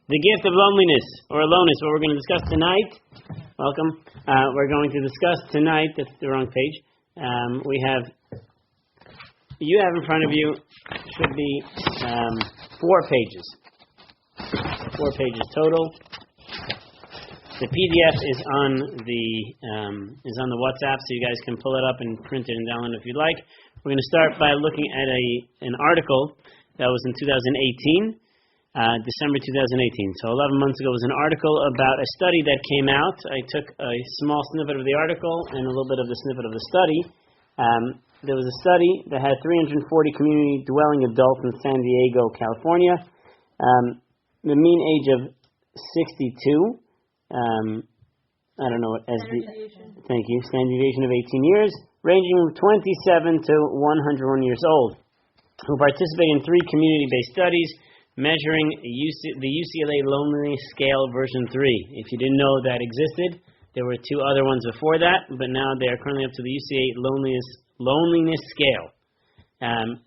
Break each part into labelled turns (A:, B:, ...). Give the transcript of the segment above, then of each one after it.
A: The gift of loneliness or aloneness, what we're going to discuss tonight. Welcome. We're going to discuss tonight, that's the wrong page. You have in front of you, should be 4 pages. 4 pages total. The PDF is on the WhatsApp, so you guys can pull it up and print it and download it if you'd like. We're going to start by looking at an article that was in 2018. December 2018. So 11 months ago was an article about a study that came out. I took a small snippet of the article and a little bit of the snippet of the study. There was a study that had 340 community dwelling adults in San Diego, California. The mean age of 62. I don't know what thank you. Standard deviation of 18 years, ranging from 27 to 101 years old, who participated in 3 community-based studies measuring the UCLA Loneliness Scale version 3. If you didn't know that existed, there were 2 other ones before that, but now they are currently up to the UCLA Loneliness Scale,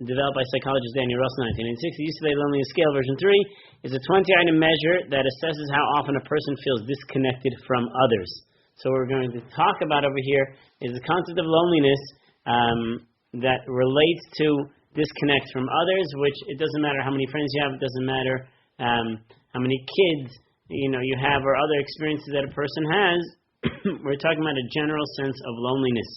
A: developed by psychologist Daniel Russell in 1996. The UCLA Loneliness Scale version 3 is a 20-item measure that assesses how often a person feels disconnected from others. So what we're going to talk about over here is the concept of loneliness that relates to disconnect from others, which it doesn't matter how many friends you have, it doesn't matter how many kids you have or other experiences that a person has. We're talking about a general sense of loneliness.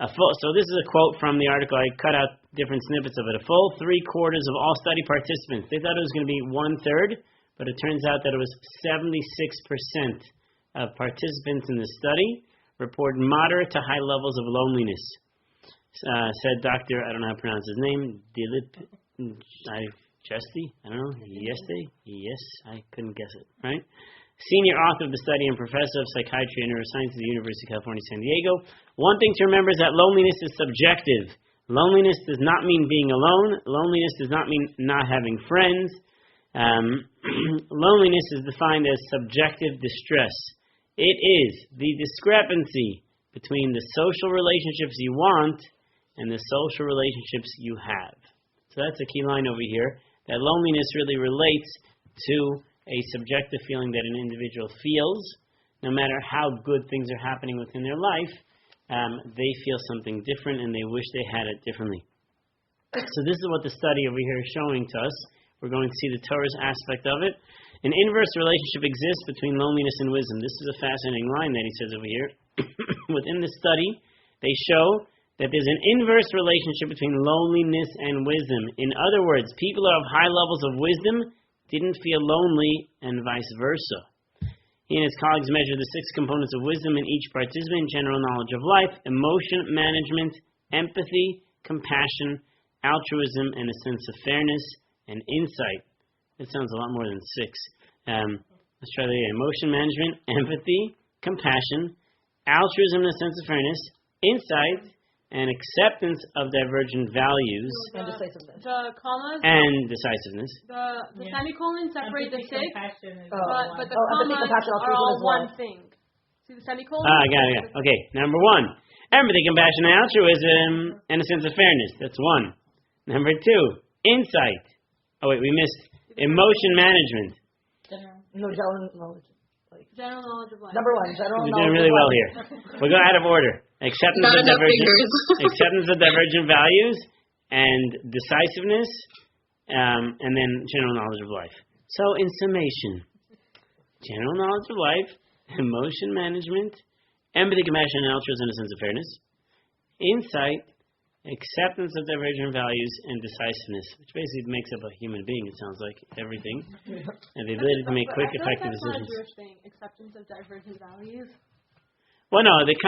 A: So this is a quote from the article. I cut out different snippets of it. A full 3/4 of all study participants, they thought it was going to be 1/3, but it turns out that it was 76% of participants in the study reported moderate to high levels of loneliness. Said Dr. I don't know how to pronounce his name, Dilip Jesti? I don't know. Yes, I couldn't guess it, right? Senior author of the study and professor of psychiatry and neuroscience at the University of California, San Diego. One thing to remember is that loneliness is subjective. Loneliness does not mean being alone. Loneliness does not mean not having friends. Loneliness is defined as subjective distress. It is the discrepancy between the social relationships you want and the social relationships you have. So that's a key line over here, that loneliness really relates to a subjective feeling that an individual feels. No matter how good things are happening within their life, they feel something different and they wish they had it differently. So this is what the study over here is showing to us. We're going to see the Torah's aspect of it. An inverse relationship exists between loneliness and wisdom. This is a fascinating line that he says over here. Within the study, they show that there's an inverse relationship between loneliness and wisdom. In other words, people who have high levels of wisdom didn't feel lonely and vice versa. He and his colleagues measured the 6 components of wisdom in each participant: general knowledge of life, emotion management, empathy, compassion, altruism, and a sense of fairness and insight. That sounds a lot more than 6. Let's try that again. Emotion management, empathy, compassion, altruism and a sense of fairness, insight, and acceptance of divergent values.
B: And decisiveness.
C: The commas.
A: And decisiveness.
C: The semicolons separate the 6, but the
B: commas
C: are all one thing. See the semicolons?
A: I got it. Okay, number 1. Empathy, compassion, and altruism, and a sense of fairness. That's 1. Number 2, insight. Oh wait, we missed emotion management.
B: General knowledge.
C: General knowledge of life.
B: Number 1, general knowledge.
A: We're doing really well here. We'll go out of order. Acceptance of divergent values and decisiveness, and then general knowledge of life. So in summation, general knowledge of life, emotion management, empathy, compassion, and altruism, and a sense of fairness, insight, acceptance of divergent values, and decisiveness, which basically makes up a human being, it sounds like, everything, and the ability to make quick, effective decisions.
C: That's not a Jewish thing, acceptance of divergent values.
A: Well, no, the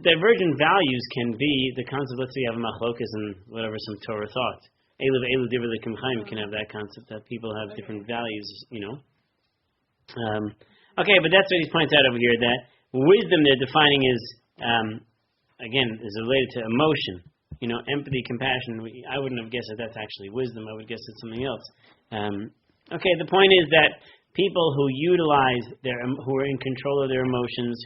A: divergent values can be the concept. Let's say you have a machlokas and whatever, some Torah thought. Elu divrei l'kimchaim can have that concept that people have different values, Okay, but that's what he points out over here, that wisdom they're defining is, again, is related to emotion. Empathy, compassion. I wouldn't have guessed that that's actually wisdom. I would guess it's something else. Okay, the point is that people who utilize who are in control of their emotions,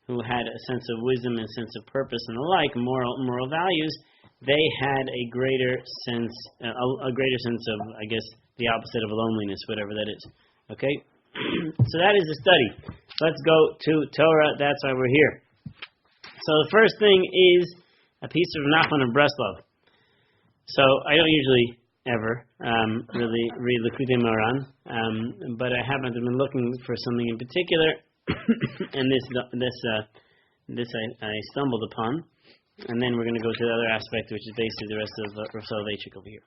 A: who had a sense of wisdom and a sense of purpose and the like, moral values, they had a greater sense of, I guess, the opposite of loneliness, whatever that is. Okay? So that is the study. Let's go to Torah. That's why we're here. So the first thing is a piece of Nachman of Breslov. So I don't usually ever really read Likutei Moharan, but I haven't been looking for something in particular, and this I stumbled upon, and then we're going to go to the other aspect, which is basically the rest of Rav Soloveitchik over here.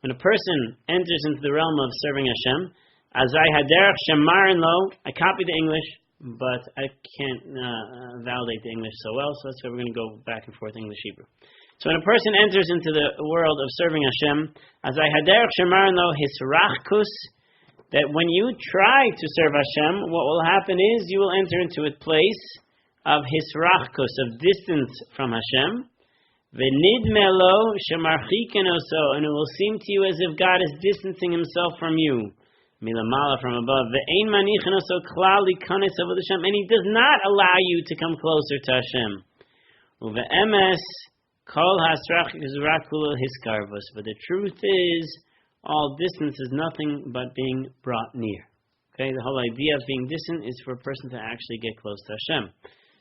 A: When a person enters into the realm of serving Hashem, Azai Haderach Shemarin Lo, I copy the English, but I can't validate the English so well, so that's why we're going to go back and forth English-Hebrew. So when a person enters into the world of serving Hashem, Azai Haderach Shemarin Lo Hisrachkus, that when you try to serve Hashem, what will happen is you will enter into a place of Hisrachkus, of distance from Hashem, V'nidmelo shemarchikenoso, and it will seem to you as if God is distancing Himself from you. Milamala, from above. Ve'ein manichenoso klal likanes avodas Hashem, and He does not allow you to come closer to Hashem. Uve'emes kol hasrachik zrakulo hiskarvos, but the truth is, all distance is nothing but being brought near. Okay, the whole idea of being distant is for a person to actually get close to Hashem.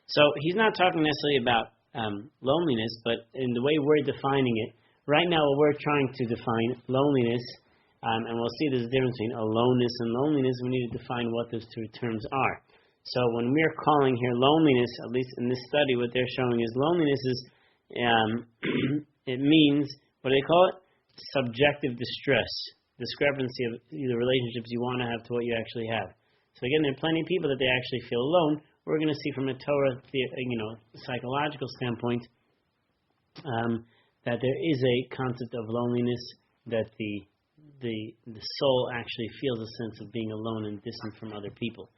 A: So he's not talking necessarily about loneliness, but in the way we're defining it, right now we're trying to define loneliness, and we'll see there's a difference between aloneness and loneliness. We need to define what those two terms are. So when we're calling here loneliness, at least in this study, what they're showing is loneliness is, it means, what do they call it? Subjective distress, discrepancy of the relationships you want to have to what you actually have. So again, there are plenty of people that they actually feel alone. We're going to see from a Torah, psychological standpoint, that there is a concept of loneliness, that the soul actually feels a sense of being alone and distant from other people.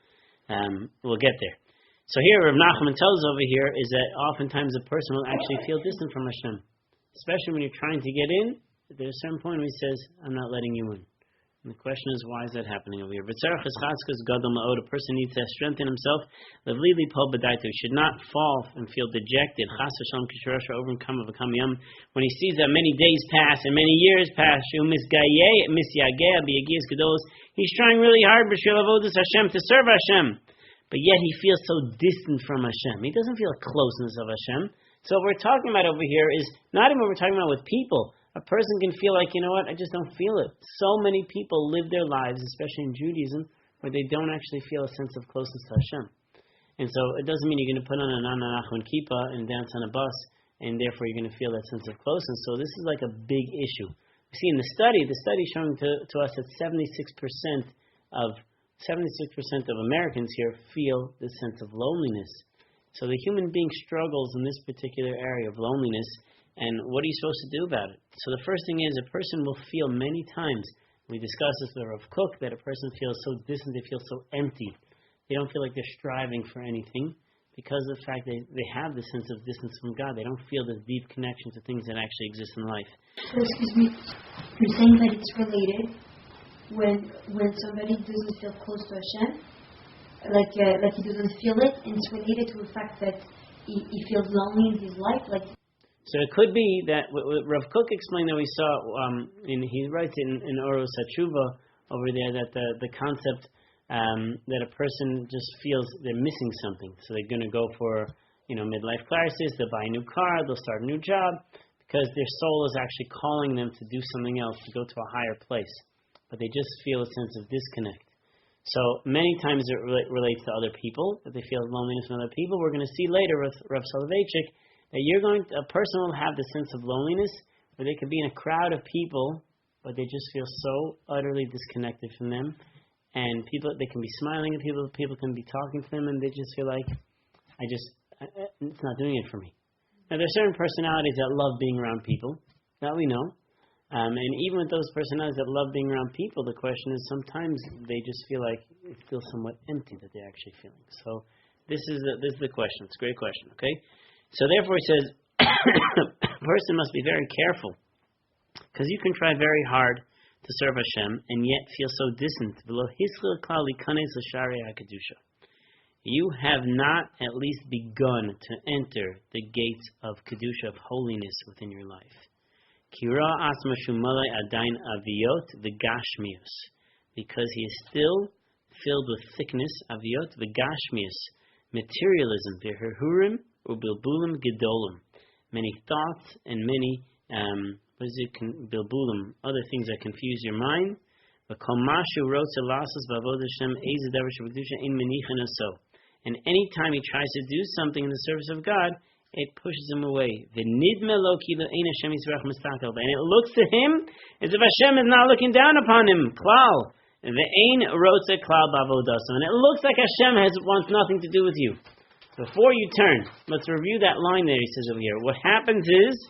A: We'll get there. So here, Rav Nachman tells over here is that oftentimes a person will actually feel distant from Hashem, especially when you're trying to get in. There's a certain point where he says, "I'm not letting you in." And the question is, why is that happening over here? A person needs to strengthen himself. He should not fall and feel dejected. When he sees that many days pass and many years pass, he's trying really hard to serve Hashem, but yet he feels so distant from Hashem. He doesn't feel a closeness of Hashem. So what we're talking about over here is not even what we're talking about with people. A person can feel like, I just don't feel it. So many people live their lives, especially in Judaism, where they don't actually feel a sense of closeness to Hashem. And so it doesn't mean you're going to put on an Ananachon kippah and dance on a bus, and therefore you're going to feel that sense of closeness. So this is like a big issue. You see, in the study showing to us that 76% of Americans here feel this sense of loneliness. So the human being struggles in this particular area of loneliness. And what are you supposed to do about it? So the first thing is, a person will feel many times, we discussed this with Rav Kook, that a person feels so distant, they feel so empty. They don't feel like they're striving for anything because of the fact that they have the sense of distance from God. They don't feel this deep connection to things that actually exist in life.
D: So, excuse me, you're saying that it's related when somebody doesn't feel close to Hashem, like he doesn't feel it, and it's related to the fact that he feels lonely in his life, like.
A: So it could be that what Rav Kook explained that we saw, he writes in Oros HaTshuva over there that the concept that a person just feels they're missing something. So they're going to go for midlife crisis, they'll buy a new car, they'll start a new job, because their soul is actually calling them to do something else, to go to a higher place. But they just feel a sense of disconnect. So many times it relates to other people, that they feel loneliness from other people. We're going to see later with Rav Soloveitchik that a person will have the sense of loneliness where they could be in a crowd of people, but they just feel so utterly disconnected from them. And they can be smiling at people can be talking to them, and they just feel like, it's not doing it for me. Now, there are certain personalities that love being around people, that we know. And even with those personalities that love being around people, the question is sometimes they just feel like it's still somewhat empty that they're actually feeling. So this is the question. It's a great question, okay? So therefore he says, a person must be very careful, because you can try very hard to serve Hashem and yet feel so distant. You have not at least begun to enter the gates of Kedusha, of holiness within your life. Kira asma shumalei adain aviyot v'gashmius, because he is still filled with thickness, aviyot v'gashmius, materialism, v'herhurim u'bilbulim gedolim, many thoughts and many bilbulim, other things that confuse your mind. And anytime he tries to do something in the service of God, it pushes him away. And it looks to him as if Hashem is not looking down upon him. Klal. And it looks like Hashem wants nothing to do with you. Before you turn, let's review that line there he says over here. What happens is,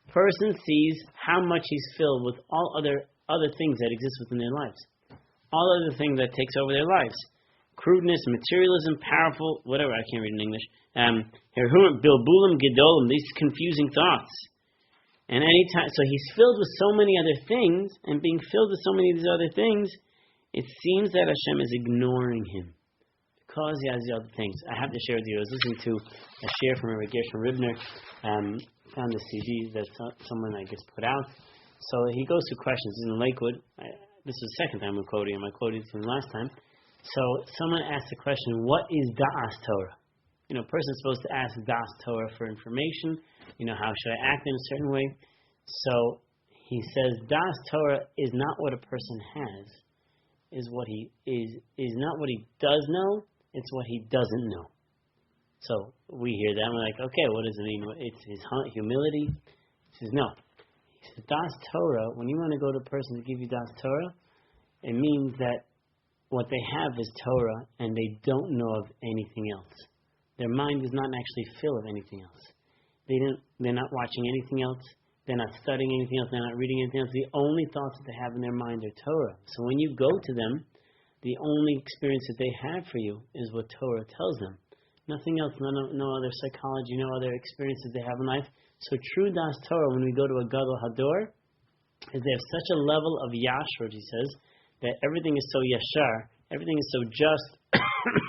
A: person sees how much he's filled with all other things that exist within their lives. All other things that takes over their lives. Crudeness, materialism, powerful, whatever, I can't read in English. Bilbulim gedolim, these confusing thoughts. And anytime, so he's filled with so many other things, and being filled with so many of these other things, it seems that Hashem is ignoring him. Because he has the other things. I have to share with you, I was listening to a share from Rabbi Gershon Ribner, found a CD that someone, I guess, put out. So he goes through questions. He's in Lakewood. This is the second time I'm quoting him. I quoted him last time. So someone asked the question, what is Da'as Torah? A person is supposed to ask Da'as Torah for information. How should I act in a certain way? So he says, Da'as Torah is not what a person has, is what he is not what he does know, it's what he doesn't know. So we hear that and we're like, okay, what does it mean? It's his humility. He says, no. He says, Das Torah, when you want to go to a person to give you Das Torah, it means that what they have is Torah and they don't know of anything else. Their mind is not actually filled of anything else. They're not watching anything else. They're not studying anything else. They're not reading anything else. The only thoughts that they have in their mind are Torah. So when you go to them, the only experience that they have for you is what Torah tells them. Nothing else, no other psychology, no other experiences they have in life. So true Das Torah, when we go to a Gadol Hador, is they have such a level of Yashar, he says, that everything is so Yashar, everything is so just,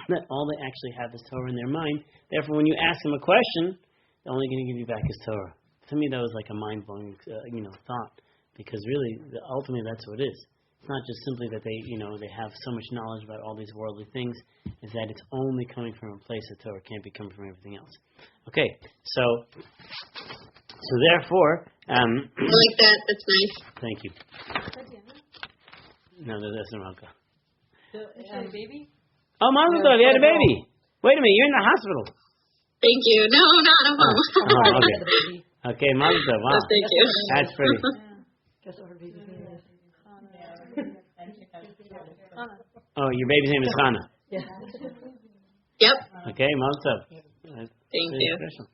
A: that all they actually have is Torah in their mind. Therefore, when you ask them a question, they're only going to give you back his Torah. To me, that was like a mind-blowing, thought, because really, ultimately, that's what it is. It's not just simply that they have so much knowledge about all these worldly things, is that it's only coming from a place that Torah can't be coming from everything else. Okay, so therefore... I
E: like that, that's nice.
A: Thank you. No, that's not Malka.
C: So, is she a baby?
A: Oh, Mazel Tov, you had a baby. Wait a minute, you're in the hospital.
E: Thank you. No, I'm not. I'm home.
A: Oh, okay. Okay, Mazel Tov, wow.
E: Yes, thank you.
A: That's pretty. Oh, your baby's name is Chana.
B: Yeah.
E: Yep.
A: Okay, Mazel Tov.
E: Thank you.
A: Special.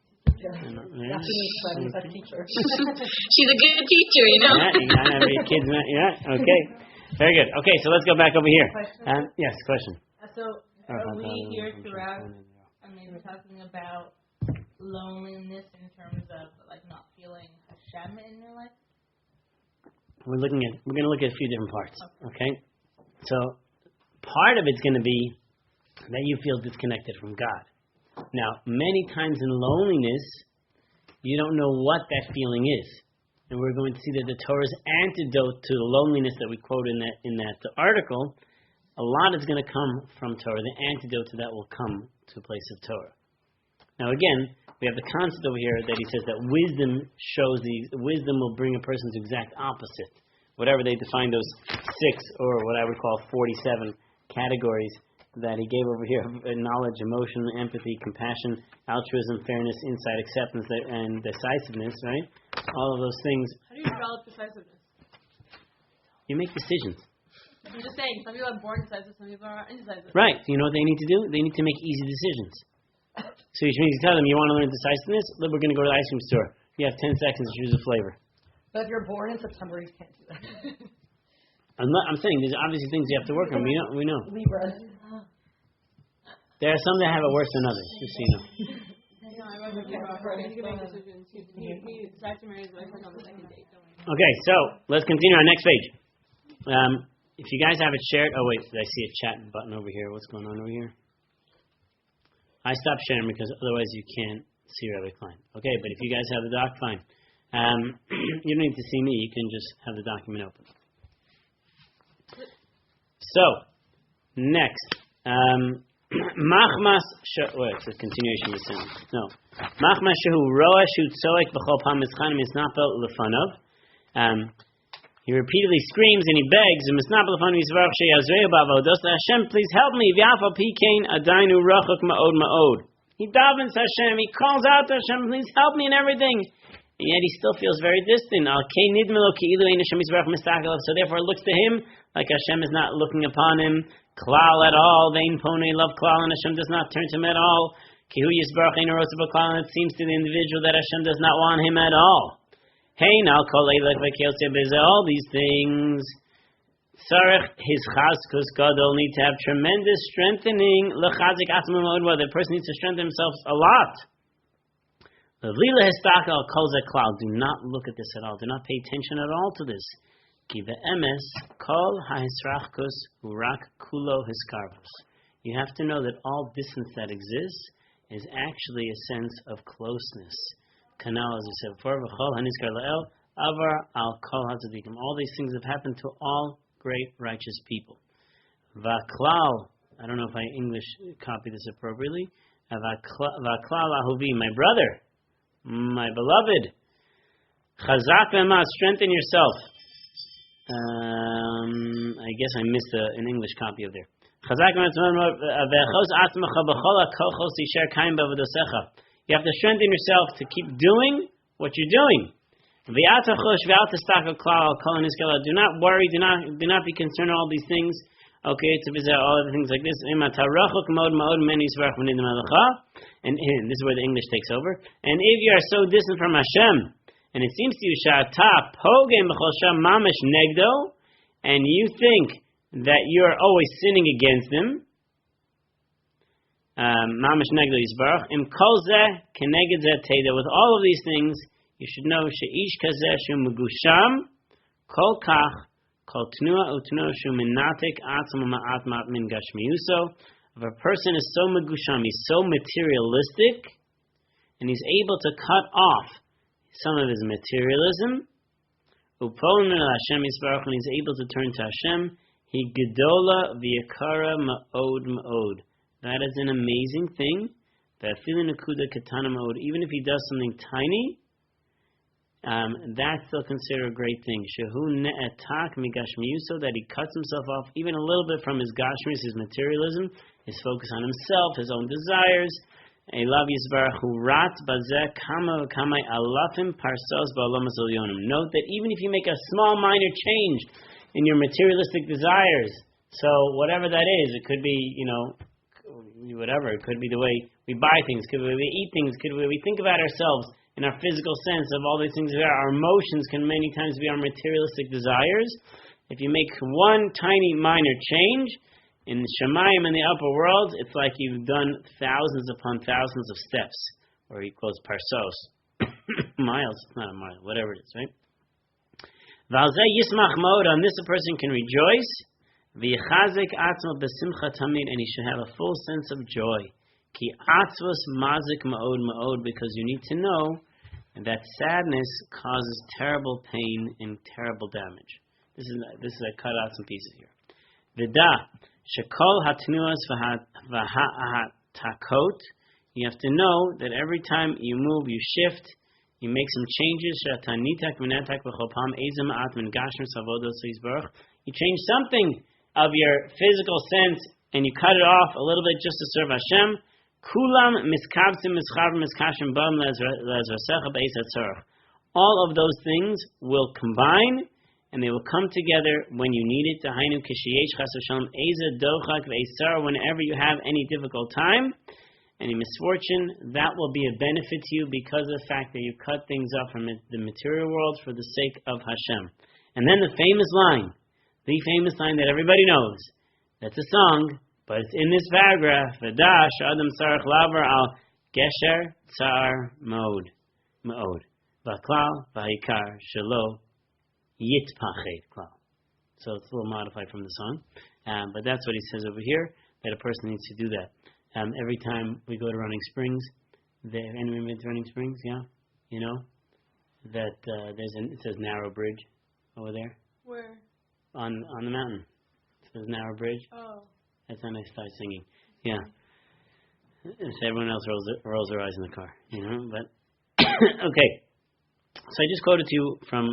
E: Teacher. She's a good teacher,
A: Yeah, you gotta have your kids. Yeah, okay. Very good. Okay, so let's go back over here. Yes, question.
C: So, are we here throughout, we're talking about loneliness in terms of, not feeling Hashem in your life?
A: We're going to look at a few different parts. Okay? So, part of it's going to be that you feel disconnected from God. Now, many times in loneliness, you don't know what that feeling is. And we're going to see that the Torah's antidote to the loneliness that we quote in that article, a lot is going to come from Torah. The antidote to that will come to a place of Torah. Now again, we have the concept over here that he says that wisdom will bring a person to exact opposite. Whatever they define those 6 or what I would call 47 categories that he gave over here: knowledge, emotion, empathy, compassion, altruism, fairness, insight, acceptance, and decisiveness, right? All of those things.
C: How do you develop decisiveness?
A: You make decisions.
C: I'm just saying, some people are born decisive, some people are indecisive.
A: Right. You know what they need to do? They need to make easy decisions. So which means you tell them, you want to learn decisiveness? We're going to go to the ice cream store. You have 10 seconds to choose a flavor.
B: But if you're born in September, you can't do that.
A: I'm saying there's obviously things you have to work on. We know.
B: Libra.
A: There are some that have it worse than others, just so you know.
C: I remember you can make decisions. He decided to marry his wife on the second date.
A: Okay, so let's continue on next page. If you guys have it shared, oh wait, I see a chat button over here. What's going on over here? I stopped sharing because otherwise you can't see Rabbi Klein. Okay, but if you guys have the doc, fine. You don't need to see me. You can just have the document open. So, next. Machmas, it's a continuation of the sentence. No. Machmas shehu roa shu tzoek b'chol pam mitzchanim misnapel lefanov. He repeatedly screams and he begs, misnapel lefanov yisvarach sheyazreu ba'avodos Hashem, please help me. V'afal pikein adainu rachok ma'od ma'od. He davens Hashem. He calls out to Hashem, please help me in everything. And yet he still feels very distant. So therefore it looks to him like Hashem is not looking upon him. Klal at all. Vein pone love klal, and Hashem does not turn to him at all. Kihu yisbarach ein rosa b'klal, and it seems to the individual that Hashem does not want him at all. Hey, now kol eilech v'kelseh b'zeh, all these things. Sarech his chazkus gadol, need to have tremendous strengthening. Lechazik atzmo ma'od, the person needs to strengthen himself a lot. Do not look at this at all. Do not pay attention at all to this. You have to know that all distance that exists is actually a sense of closeness. Kanal, as we said before, all these things have happened to all great righteous people. Vaklal, I don't know if I English copy this appropriately. Vaklal ahuvi, my brother, my beloved. Chazak v'emaz, strengthen yourself. I guess I missed an English copy of there. Chazak v'emaz, v'choz atzmecha b'chol ha'kochos yisher kaim b'avodosecha. You have to strengthen yourself to keep doing what you're doing. Do not worry, do not be concerned about all these things. Okay, to visit all other things like this. And this is where the English takes over. And if you are so distant from Hashem, and it seems to you, and you think that you're always sinning against him, with all of these things, you should know she'ish kazeh shu megusham kol kach kol tnua utno shu minatik atzma ma'at min gashmiuso. If a person is so megusham, he's so materialistic, and he's able to cut off some of his materialism, upon Hashem yisbarach, and he's able to turn to Hashem, he gedola v'yakara ma'od ma'od. That is an amazing thing. That feeling akuda katana ma'od, even if he does something tiny, that's still considered a great thing. Shehu ne'etak migashmiyuso, that he cuts himself off even a little bit from his gashmis, his materialism, his focus on himself, his own desires. Elav yisbarach hu rat bazeh kama v'kamai alafim parsos ba'olam ha'zolyonim. Note that even if you make a small minor change in your materialistic desires, so whatever that is, it could be, whatever, it could be the way we buy things, could be the way we eat things, could be the way we think about ourselves, in our physical sense of all these things. Our emotions can many times be our materialistic desires. If you make one tiny minor change in Shemayim in the upper world, it's like you've done thousands upon thousands of steps, or he quotes parsos, miles. It's not a mile, whatever it is, right? Valzeh yismach mod, on this a person can rejoice. V'yichazik atzmo b'simcha tamid, and he should have a full sense of joy. Ki atzvos mazik ma'od ma'od, because you need to know that sadness causes terrible pain and terrible damage. This is I cut out some pieces here. V'da shekol hatnuas v'ha'atakot. You have to know that every time you move, you shift, you make some changes. Shatanitak v'netak v'chopam ezem at min gashmer savodos yisbarach. You change something of your physical sense and you cut it off a little bit just to serve Hashem. Kulam miskavsim mischavim miskashim bam lezrasecha be'esatzorach. All of those things will combine and they will come together when you need it. Tahainu kishiyesh chas v'shalom eza dochak ve'esar. Whenever you have any difficult time, any misfortune, that will be a benefit to you because of the fact that you cut things off from the material world for the sake of Hashem. And then the famous line that everybody knows. That's a song, but it's in this paragraph. V'dash adam sarach lavar al gesher tsar ma'od. V'klal v'haikar shelo yitpachet klal. So it's a little modified from the song. But that's what he says over here, that a person needs to do that. Every time we go to Running Springs, anyone been to Running Springs? Yeah? that it says narrow bridge over there
C: Where?
A: on the mountain. It says narrow bridge.
C: Oh.
A: That's when I start singing. Yeah. So everyone else rolls their eyes in the car, But okay. So I just quoted to you from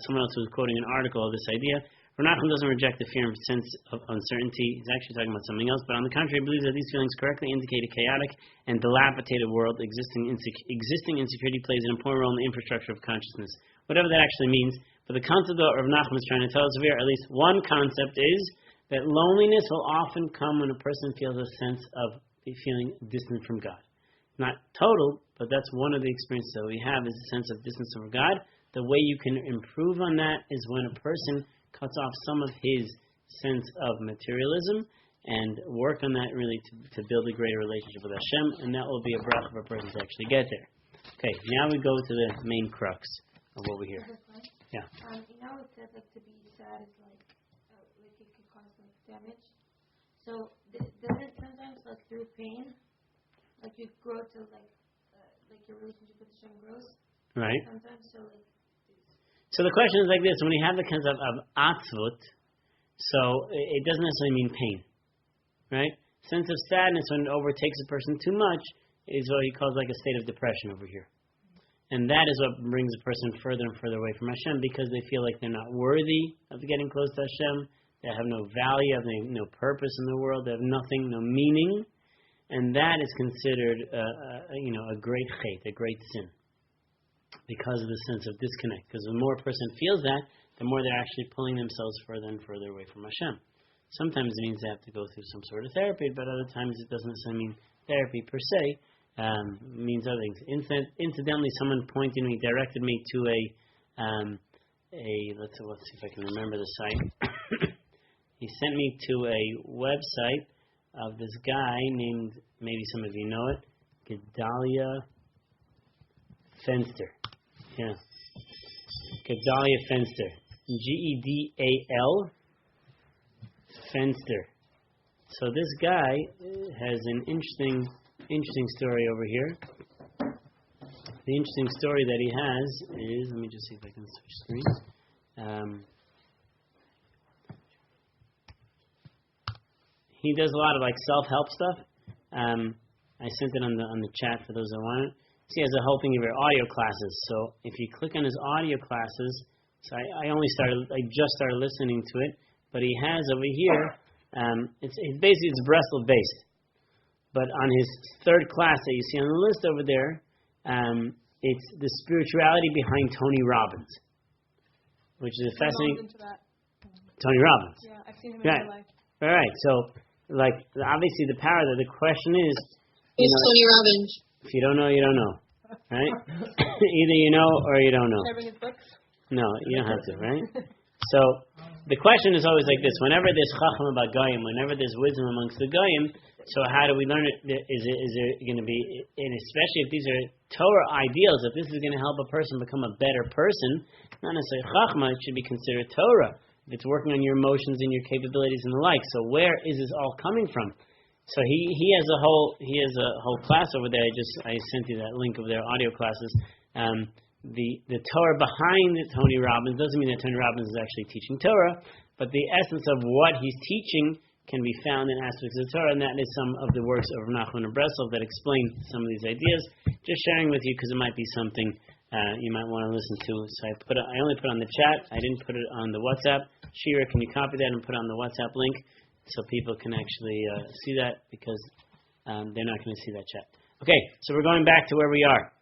A: someone else who was quoting an article of this idea. Nachman doesn't reject the fear and sense of uncertainty. He's actually talking about something else. But on the contrary, he believes that these feelings correctly indicate a chaotic and dilapidated world. Existing insecurity plays an important role in the infrastructure of consciousness. Whatever that actually means. But the concept of Rav Nachman is trying to tell us here, at least one concept is that loneliness will often come when a person feels a sense of feeling distant from God. Not total, but that's one of the experiences that we have is a sense of distance from God. The way you can improve on that is when a person cuts off some of his sense of materialism and work on that really to build a greater relationship with Hashem, and that will be a bracha for a person to actually get there. Okay, now we go to the main crux of what we hear. Yeah.
D: It says to be sad is like it could cause damage. So does it sometimes through pain, you grow to your relationship with Hashem grows?
A: Right.
D: Sometimes
A: So the question is like this: when you have the concept of atzvut, so it doesn't necessarily mean pain, right? Sense of sadness when it overtakes a person too much is what he calls like a state of depression over here, and that is what brings a person further and further away from Hashem because they feel like they're not worthy of getting close to Hashem. They have no value, have no purpose in the world. They have nothing, no meaning, and that is considered a great chet, a great sin. Because of the sense of disconnect. Because the more a person feels that, the more they're actually pulling themselves further and further away from Hashem. Sometimes it means they have to go through some sort of therapy, but other times it doesn't necessarily mean therapy per se. It means other things. Incidentally, someone directed me to let's see if I can remember the site. He sent me to a website of this guy named, maybe some of you know it, Gedalia Fenster. Yeah. Gedalia Fenster. Gedal Fenster. So this guy has an interesting story over here. The interesting story that he has is, let me just see if I can switch screens. He does a lot of self-help stuff. I sent it on the chat for those that want it. He has a whole thing of your audio classes. So if you click on his audio classes, so I just started listening to it, but he has over here, it's Breslov based. But on his third class that you see on the list over there, it's the spirituality behind Tony Robbins, which is a fascinating. Tony Robbins.
C: Yeah, I've seen him in real life.
A: All right. So, obviously, the power there. The question is,
E: who's Tony Robbins?
A: If you don't know, you don't know, right? Either you know or you don't know.
C: Should I bring his books?
A: No, you don't have to, right? So the question is always like this: whenever there's chacham about goyim, whenever there's wisdom amongst the goyim, so how do we learn it? Is there going to be, and especially if these are Torah ideals, if this is going to help a person become a better person, not necessarily chachma, it should be considered Torah. If it's working on your emotions and your capabilities and the like. So where is this all coming from? So he has a whole class over there. I sent you that link of their audio classes. The Torah behind Tony Robbins doesn't mean that Tony Robbins is actually teaching Torah, but the essence of what he's teaching can be found in aspects of the Torah, and that is some of the works of Nachman and Breslov that explain some of these ideas. Just sharing with you because it might be something you might want to listen to. So I only put it on the chat. I didn't put it on the WhatsApp. Shira, can you copy that and put it on the WhatsApp link so people can actually see that because they're not going to see that chat. Okay, so we're going back to where we are.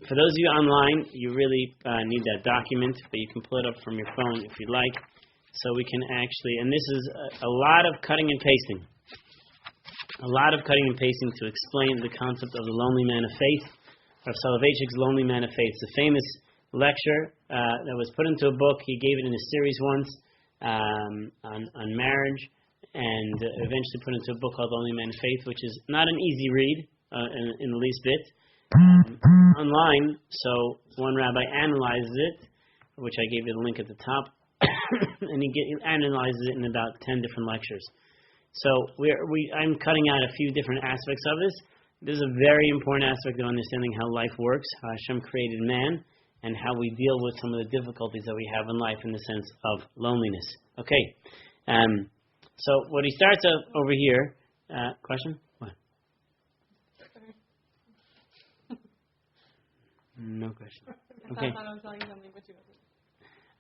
A: For those of you online, you really need that document, but you can pull it up from your phone if you'd like. So we can actually, and this is a lot of cutting and pasting. A lot of cutting and pasting to explain the concept of the lonely man of faith, of Soloveitchik's Lonely Man of Faith. It's a famous lecture that was put into a book. He gave it in a series once on marriage, and eventually put into a book called Lonely Man of Faith, which is not an easy read in the least bit. Online, so one rabbi analyzes it, which I gave you the link at the top, and he analyzes it in about 10 different lectures. So I'm cutting out a few different aspects of this. This is a very important aspect of understanding how life works, how Hashem created man, and how we deal with some of the difficulties that we have in life in the sense of loneliness. Okay, so what he starts over here, question? What? No question. Okay.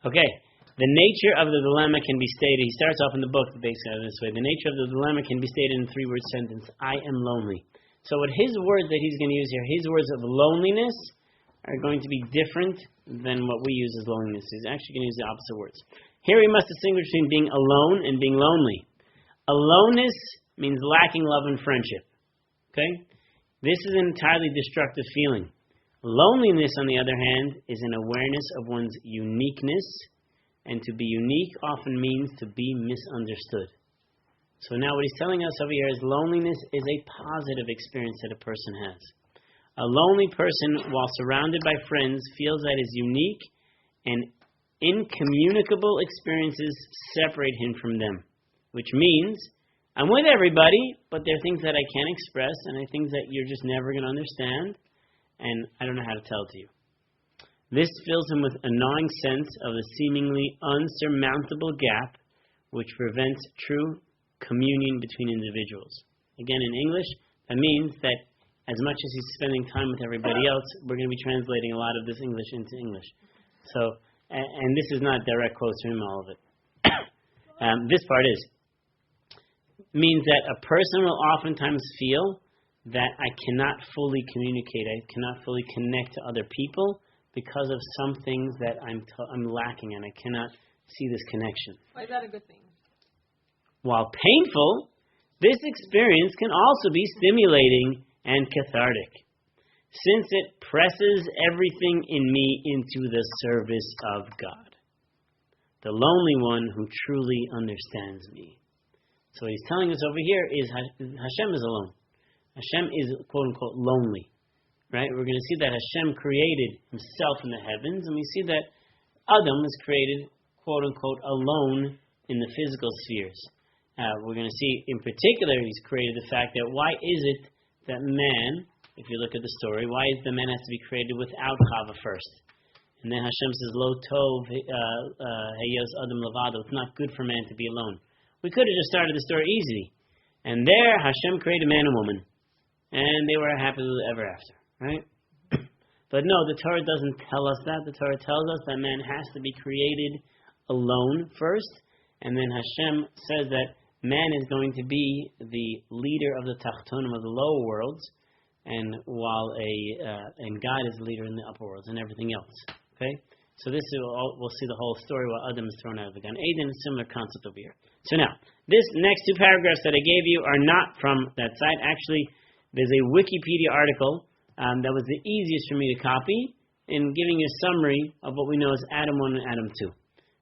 A: Okay. The nature of the dilemma can be stated, he starts off in the book basically this way, the nature of the dilemma can be stated in a 3-word sentence, I am lonely. So what his words that he's going to use here, his words of loneliness are going to be different than what we use as loneliness. He's actually going to use the opposite words. Here we must distinguish between being alone and being lonely. Aloneness means lacking love and friendship. Okay? This is an entirely destructive feeling. Loneliness, on the other hand, is an awareness of one's uniqueness, and to be unique often means to be misunderstood. So now what he's telling us over here is loneliness is a positive experience that a person has. A lonely person, while surrounded by friends, feels that his unique and incommunicable experiences separate him from them. Which means, I'm with everybody, but there are things that I can't express, and there are things that you're just never going to understand, and I don't know how to tell it to you. This fills him with a gnawing sense of the seemingly unsurmountable gap which prevents true communion between individuals. Again, in English, that means that as much as he's spending time with everybody else, we're going to be translating a lot of this English into English. So, and this is not direct quotes from him, all of it. This part means that a person will oftentimes feel that I cannot fully communicate, I cannot fully connect to other people because of some things that I'm lacking and I cannot see this connection.
B: Why is that a good thing?
A: While painful, this experience can also be stimulating and cathartic, since it presses everything in me into the service of God, the lonely one who truly understands me. So what he's telling us over here is Hashem is alone. Hashem is, quote-unquote, lonely. Right? We're going to see that Hashem created himself in the heavens, and we see that Adam was created, quote-unquote, alone in the physical spheres. We're going to see, in particular, he's created the fact that why is it that man, if you look at the story, why is the man has to be created without Chava first? And then Hashem says, Lo tov heyos adam levado. It's not good for man to be alone. We could have just started the story easy. And there, Hashem created man and woman. And they were happily ever after. Right? But no, the Torah doesn't tell us that. The Torah tells us that man has to be created alone first. And then Hashem says that man is going to be the leader of the Tachtonim, of the lower worlds. And while and God is the leader in the upper worlds and everything else. Okay? So this is we'll see the whole story while Adam is thrown out of the Gan Eden, a similar concept over here. So now, this next 2 paragraphs that I gave you are not from that site. Actually, there's a Wikipedia article that was the easiest for me to copy in giving you a summary of what we know as Adam 1 and Adam 2.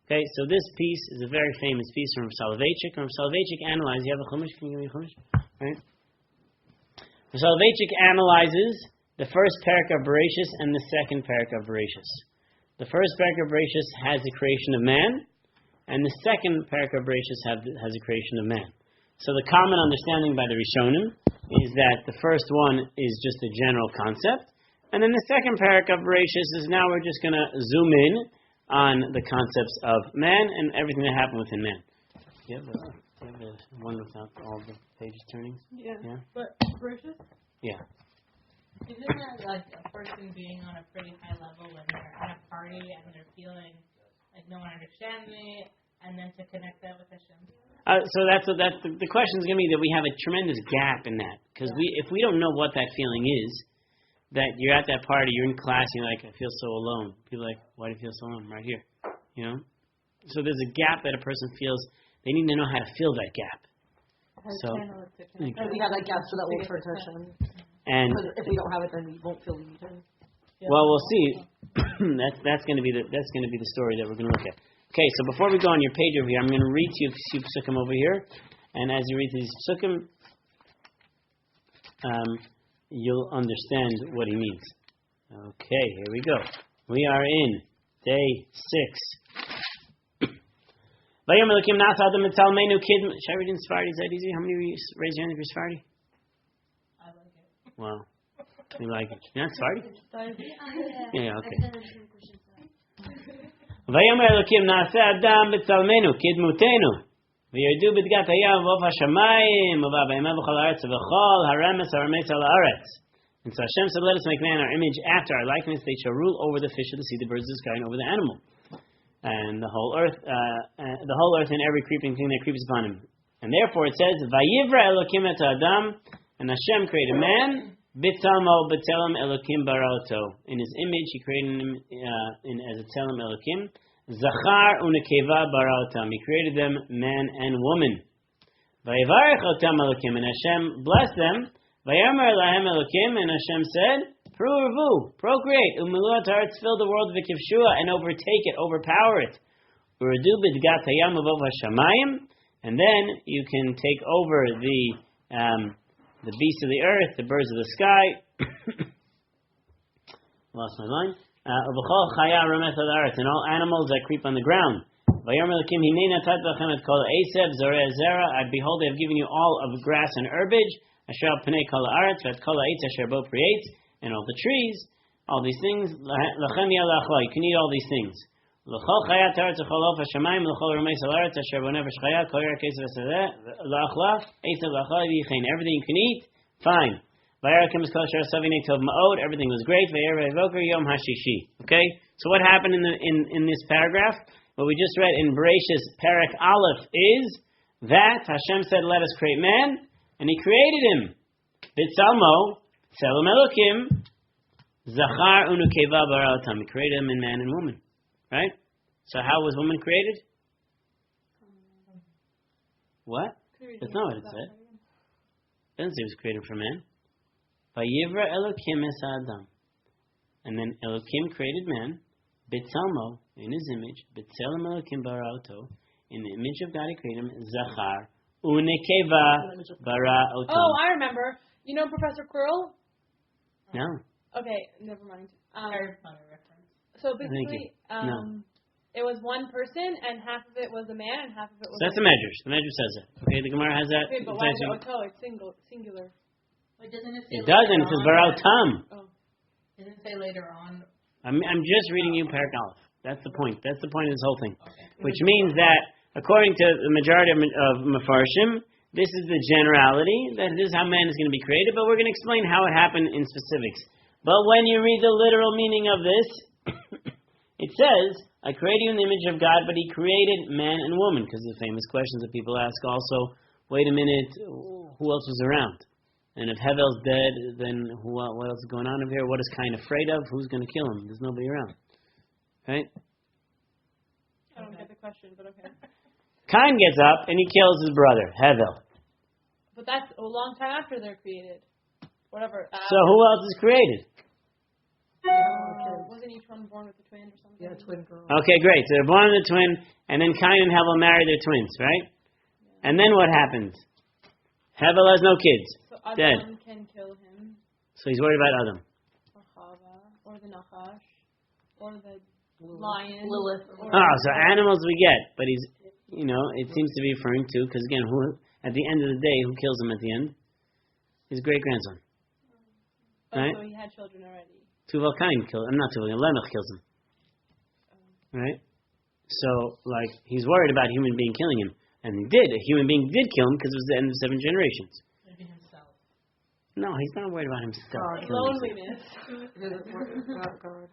A: Okay, so this piece is a very famous piece from Soloveitchik. Soloveitchik analyzes, you have a Chumash? Can you give me a Chumash? Right? Soloveitchik analyzes the first parak of Bereshis and the second parak of Bereshis. The first parak of Bereshis has the creation of man, and the second parak of Bereshis has the creation of man. So the common understanding by the Rishonim is that the first one is just a general concept, and then the second parak of Bereshis is now we're just going to zoom in on the concepts of man and everything that happened within man. Do you have a one without all the pages turning?
C: Yeah.
A: Yeah?
C: But Bereshis?
A: Yeah.
C: Isn't that like a person being on a pretty high level when they're at a party and they're feeling like no one understands me, and then to connect that with Hashem?
A: So that's the question is going to be that we have a tremendous gap in that, because if we don't know what that feeling is, that you're at that party, you're in class, and you're like, I feel so alone. People are like, why do you feel so alone? Right here, you know. So there's a gap that a person feels. They need to know how to fill that gap. So
B: we have that gap so that we'll turn to Hashem.
A: And
B: if we don't have it, then we won't feel the need to.
C: Yeah.
A: Well, we'll see. that's going to be the story that we're going to look at. Okay, so before we go on your page over here, I'm going to read to you a few psukim over here, and as you read these psukim, you'll understand what he means. Okay, here we go. We are in day 6. Should I read in Sephardi? Is that easy? How many of you raise your hand if you're Sephardi?
C: I like it.
A: Wow. You like it? You're not sorry? Yeah, okay. ויאמר אלוקים נעשה אדם בצלמנו כדמותנו וירדו בדגת הים ובעוף השמיים ובבהמה בכל הארץ ובכל הרמס הרמס על הארץ. And so Hashem said, let us make man our image after our likeness. They shall rule over the fish of the sea, the birds of the sky, and over the animal. And the whole earth and every creeping thing that creeps upon him. And therefore it says, Vayivra Elokim et Adam, and Hashem created man, Bitzalmo B'Tzelem Elokim Baroto. In his image, he created him as a Tzelem Elokim. Zachar Unekeva Barotam. He created them man and woman. Vayivarech Otam Elokim, and Hashem blessed them. Vayomer Lahem Elokim, and Hashem said, Pruvu, procreate, Umiluat Haaretz, fill the world with Kivshua, and overtake it, overpower it. Uradu B'Dgat Hayam Abov HaShamayim, and then you can take over the beasts of the earth, the birds of the sky. Lost my line. Uv'chol Chaya Rameth Al Haaretz, and all animals that creep on the ground. Vayomer Elokim Hinei Natat Lachem Et Kol Esev Zoreh Zera. Behold, I have given you all of grass and herbage. Asher al Pnei Kol Haaretz V'et Kol Ha'etz Asher Bo Prietz, and all the trees, all these things. Lachem Yalachla. You can eat all these things. L'chol Chayat Haaretz V'chol Of HaShamayim L'chol Rameis Al Haaretz Asher Bo Nefesh Chaya Kol Yer Kesev V'Sadeh La'achla Esev La'achla V'Yichein. Everything you can eat, fine. Vayarakim Kol Asher Savinei Tov Ma'od. Everything was great. Vayir Vayvoker Yom HaShishi. Okay. So what happened in this paragraph? What we just read in Bereshis Perek Aleph is that Hashem said, "Let us create man," and He created him. Bitzalmo, Tzelem Elokim, Zachar Unukeva Baraotam. He created him in man and woman. Right? So how was woman created? What? That's not what it said. It doesn't say it was created for man. Vayivra Elokim es Adam. And then Elokim created man, Bitzalmo, in his image, Bitzelem Elokim Baraoto, in the image of God he created him, Zachar Unekeva Baraotam.
B: Oh, I remember. You know Professor Quirrell?
A: No.
B: Okay, never mind.
C: Harry Potter reference.
B: So basically,
A: No.
B: it was one person, and half of it was a man, and half of it was.
A: So that's the Medrash. The Medrash says it. Okay, the Gemara has that.
B: Okay, but why is it Oto? It's singular.
C: But doesn't it say
A: It doesn't. It
C: later
A: says
C: on?
A: Baraotam.
B: Oh.
C: Doesn't it say later on?
A: I'm just reading you Perek Aleph. That's the point. That's the point of this whole thing.
C: Okay.
A: Which means that, according to the majority of Mefarshim, this is the generality, that this is how man is going to be created, but we're going to explain how it happened in specifics. But when you read the literal meaning of this, it says, I created you in the image of God, but He created man and woman, because the famous questions that people ask also, wait a minute, who else was around? And if Hevel's dead, then what else is going on over here? What is Klein afraid of? Who's going to kill him? There's nobody around. Right?
B: I don't get the question, but okay.
A: Klein gets up and he kills his brother, Hevel.
B: But that's a long time after they're created. Whatever.
A: So who else is created?
B: Wasn't each one born with a twin or something?
F: Yeah, twin girl.
A: Okay, great. So they're born with a twin, and then Klein and Hevel marry their twins, right? Yeah. And then what happens? Hevel has no kids.
B: So Adam
A: Dead.
B: can kill him,
A: So he's worried about Adam.
B: or Chava, or the Nachash, or the lion.
F: Lilith.
A: So animals we get, but he's, it seems to be referring to, because again, who at the end of the day, who kills him at the end? His great-grandson.
B: Oh,
A: Right?
B: so he had children already.
A: Tuval Kain kills him. Not Tuval, Lemech kills him. Right? So, he's worried about a human being killing him. And he did. A human being did kill him because it was the end of 7 generations.
C: Maybe himself.
A: No, he's not worried about himself.
B: Loneliness.
F: God.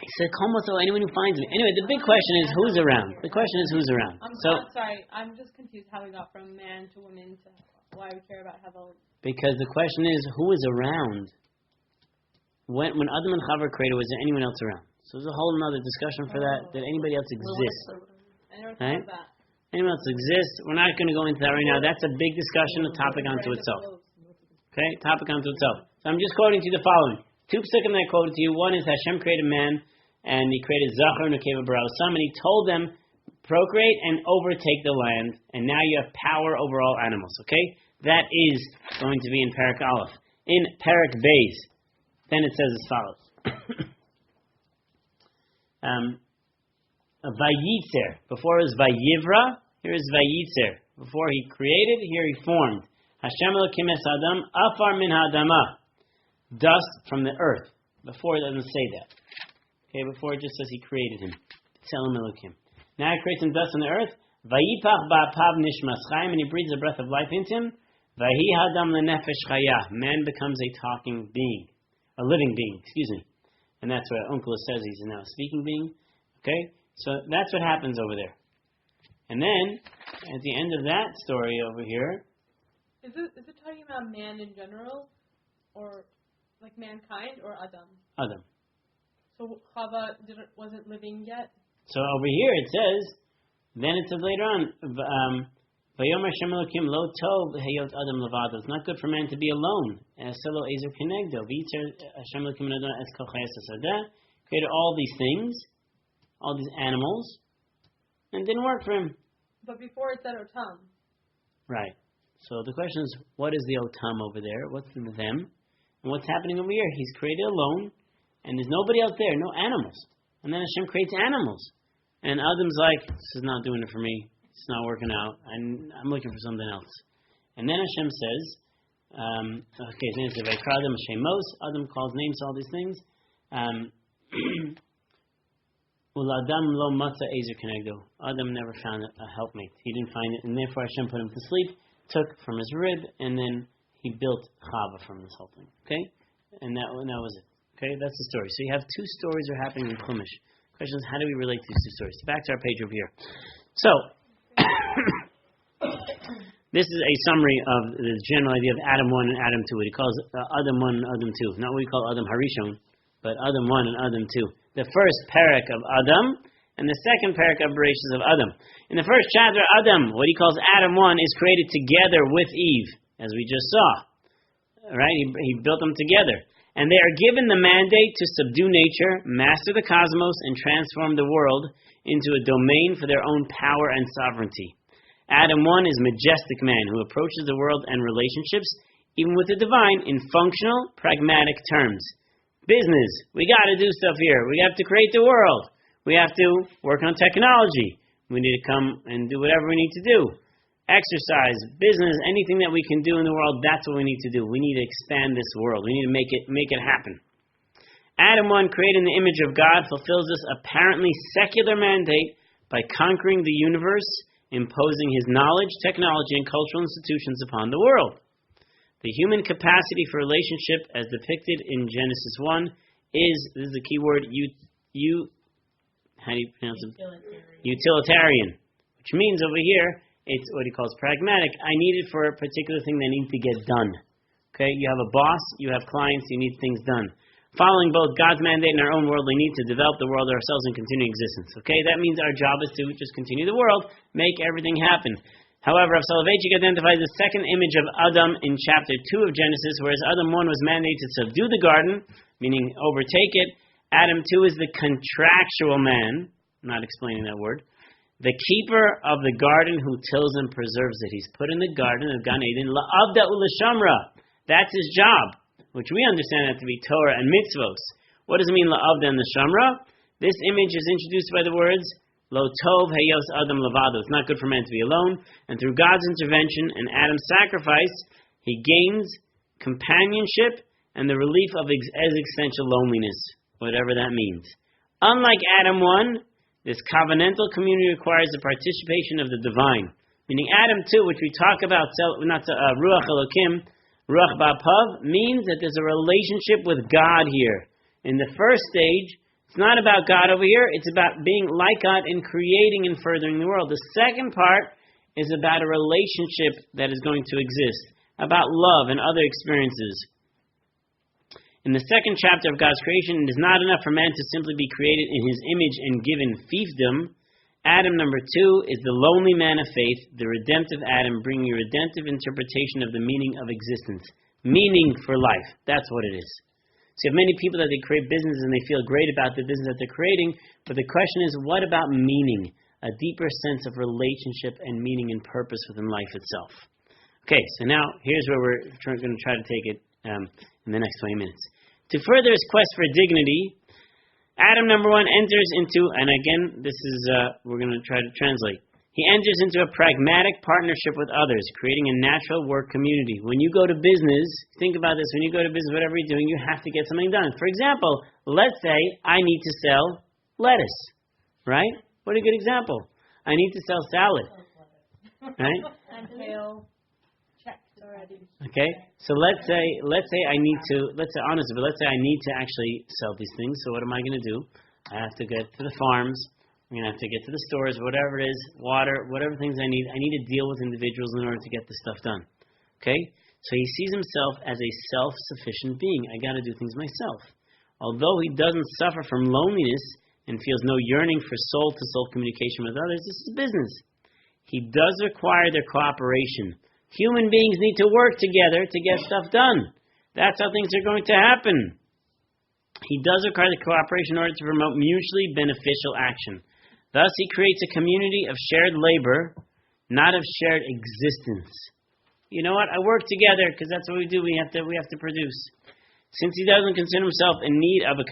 A: He said, so anyone who finds me. Anyway, the big question is who's around. The question is who's around.
B: I'm sorry. I'm just confused how we got from man to woman to why we care about Hevel.
A: Because the question is who is around. When Adam and Chava created, was there anyone else around? So there's a whole other discussion for that. Did anybody else exist?
B: I never
A: Right?
B: thought of that.
A: Anyone else exist? We're not going to go into that right now. That's a big discussion, a topic unto itself. Okay? Topic unto itself. So I'm just quoting to you the following. 2 psukim that I quoted to you. One is Hashem created man, and He created Zachar and Nekeva Baraosam, and He told them, procreate and overtake the land, and now you have power over all animals. Okay? That is going to be in Perek Aleph. In Perek Beis, then it says as follows. Vayitzer. Before it was Vayivra, here is Vayitzer. Before He created, here He formed. Hashem Elokim es Adam, afar min ha'adama. dust from the earth. Before it doesn't say that. Okay, before it just says he created him. Tzelem Elokim. Now he creates him dust from the earth. Vayipach ba'apav nishmas chayim, and he breathes a breath of life into him. Vahi hadam lenefesh chayah. Man becomes a talking being. A living being, excuse me. And that's what Uncle says, he's now a speaking being. Okay? So that's what happens over there. And then, at the end of that story over here...
B: Is it talking about man in general? Or like mankind or Adam?
A: Adam.
B: So Chava wasn't living yet?
A: So over here it says, then it says later on, Vayomer Hashem Elokim lo tov heyot adam levado. It's not good for man to be alone. Selo ezer kenegdo. V'yitzer Hashem Elokim Adonai es kol chayes hasadeh. Created all these things, all these animals, and it didn't work for him.
B: But before it said otam.
A: Right. So the question is, what is the otam over there? What's the them? And what's happening over here? He's created alone, and there's nobody out there, no animals. And then Hashem creates animals. And Adam's like, this is not doing it for me. It's not working out. I'm looking for something else. And then Hashem says, okay, his name is Vayikradam Shemos. Adam calls names to all these things. Uladam lo matza ezer kenegdo. Adam never found a helpmate. He didn't find it, and therefore Hashem put him to sleep, took from his rib, and then he built Chava from this whole thing. Okay? And that was it. Okay? That's the story. So you have two stories are happening in Chumash. The question is, how do we relate to these two stories? Back to our page over here. So, this is a summary of the general idea of Adam 1 and Adam 2. What he calls Adam 1 and Adam 2. Not what we call Adam Harishon, but Adam 1 and Adam 2. The first parak of Adam, and the second parak of Bereshis of Adam. In the first chapter, Adam, what he calls Adam 1, is created together with Eve, as we just saw. Right? He built them together. And they are given the mandate to subdue nature, master the cosmos, and transform the world into a domain for their own power and sovereignty. Adam 1 is majestic man who approaches the world and relationships, even with the divine, in functional, pragmatic terms. Business. We got to do stuff here. We have to create the world. We have to work on technology. We need to come and do whatever we need to do. Exercise, business, anything that we can do in the world, that's what we need to do. We need to expand this world. We need to make it happen. Adam 1, created in the image of God, fulfills this apparently secular mandate by conquering the universe, imposing his knowledge, technology, and cultural institutions upon the world. The human capacity for relationship, as depicted in Genesis 1, is, this is the key word, how do you pronounce it? Utilitarian. Which means over here, it's what he calls pragmatic. I need it for a particular thing that needs to get done. Okay, you have a boss, you have clients, you need things done. Following both God's mandate and our own worldly need to develop the world ourselves and continue existence. Okay, that means our job is to just continue the world, make everything happen. However, Soloveitchik identifies the second image of Adam in chapter 2 of Genesis, whereas Adam 1 was mandated to subdue the garden, meaning overtake it. Adam 2 is the contractual man, not explaining that word, the keeper of the garden who tills and preserves it. He's put in the garden of Gan Eden, la'avda u'lashamra. That's his job, which we understand that to be Torah and mitzvos. What does it mean, la'avda and l'shamra? This image is introduced by the words, lo tov heyos adam levado. It's not good for man to be alone. And through God's intervention and Adam's sacrifice, he gains companionship and the relief of existential loneliness, whatever that means. Unlike Adam 1, this covenantal community requires the participation of the divine. Meaning Adam 2, which we talk about, Ruach Elokim, Ruach Ba'apav, means that there's a relationship with God here. In the first stage, it's not about God over here, it's about being like God and creating and furthering the world. The second part is about a relationship that is going to exist, about love and other experiences. In the second chapter of God's creation, it is not enough for man to simply be created in his image and given fiefdom. Adam number 2 is the lonely man of faith, the redemptive Adam, bringing a redemptive interpretation of the meaning of existence. Meaning for life. That's what it is. So you have many people that they create businesses and they feel great about the business that they're creating, but the question is, what about meaning? A deeper sense of relationship and meaning and purpose within life itself. Okay, so now here's where we're going to try to take it in the next 20 minutes. To further his quest for dignity, Adam number 1 enters into, and again, this is, we're going to try to translate. He enters into a pragmatic partnership with others, creating a natural work community. When you go to business, think about this, when you go to business, whatever you're doing, you have to get something done. For example, let's say I need to sell lettuce, right? What a good example. I need to sell salad, right?
C: And kale checked already.
A: Okay, so let's say I need to, let's say I need to actually sell these things. So what am I going to do? I have to get to the farms. I'm going to have to get to the stores, whatever it is, water, whatever things I need. I need to deal with individuals in order to get the stuff done. Okay, so he sees himself as a self-sufficient being. I got to do things myself. Although he doesn't suffer from loneliness and feels no yearning for soul-to-soul communication with others, this is business. He does require their cooperation. Human beings need to work together to get stuff done. That's how things are going to happen. He does require the cooperation in order to promote mutually beneficial action. Thus, he creates a community of shared labor, not of shared existence. You know what? I work together because that's what we do. We have to produce. Since he doesn't consider himself in need of a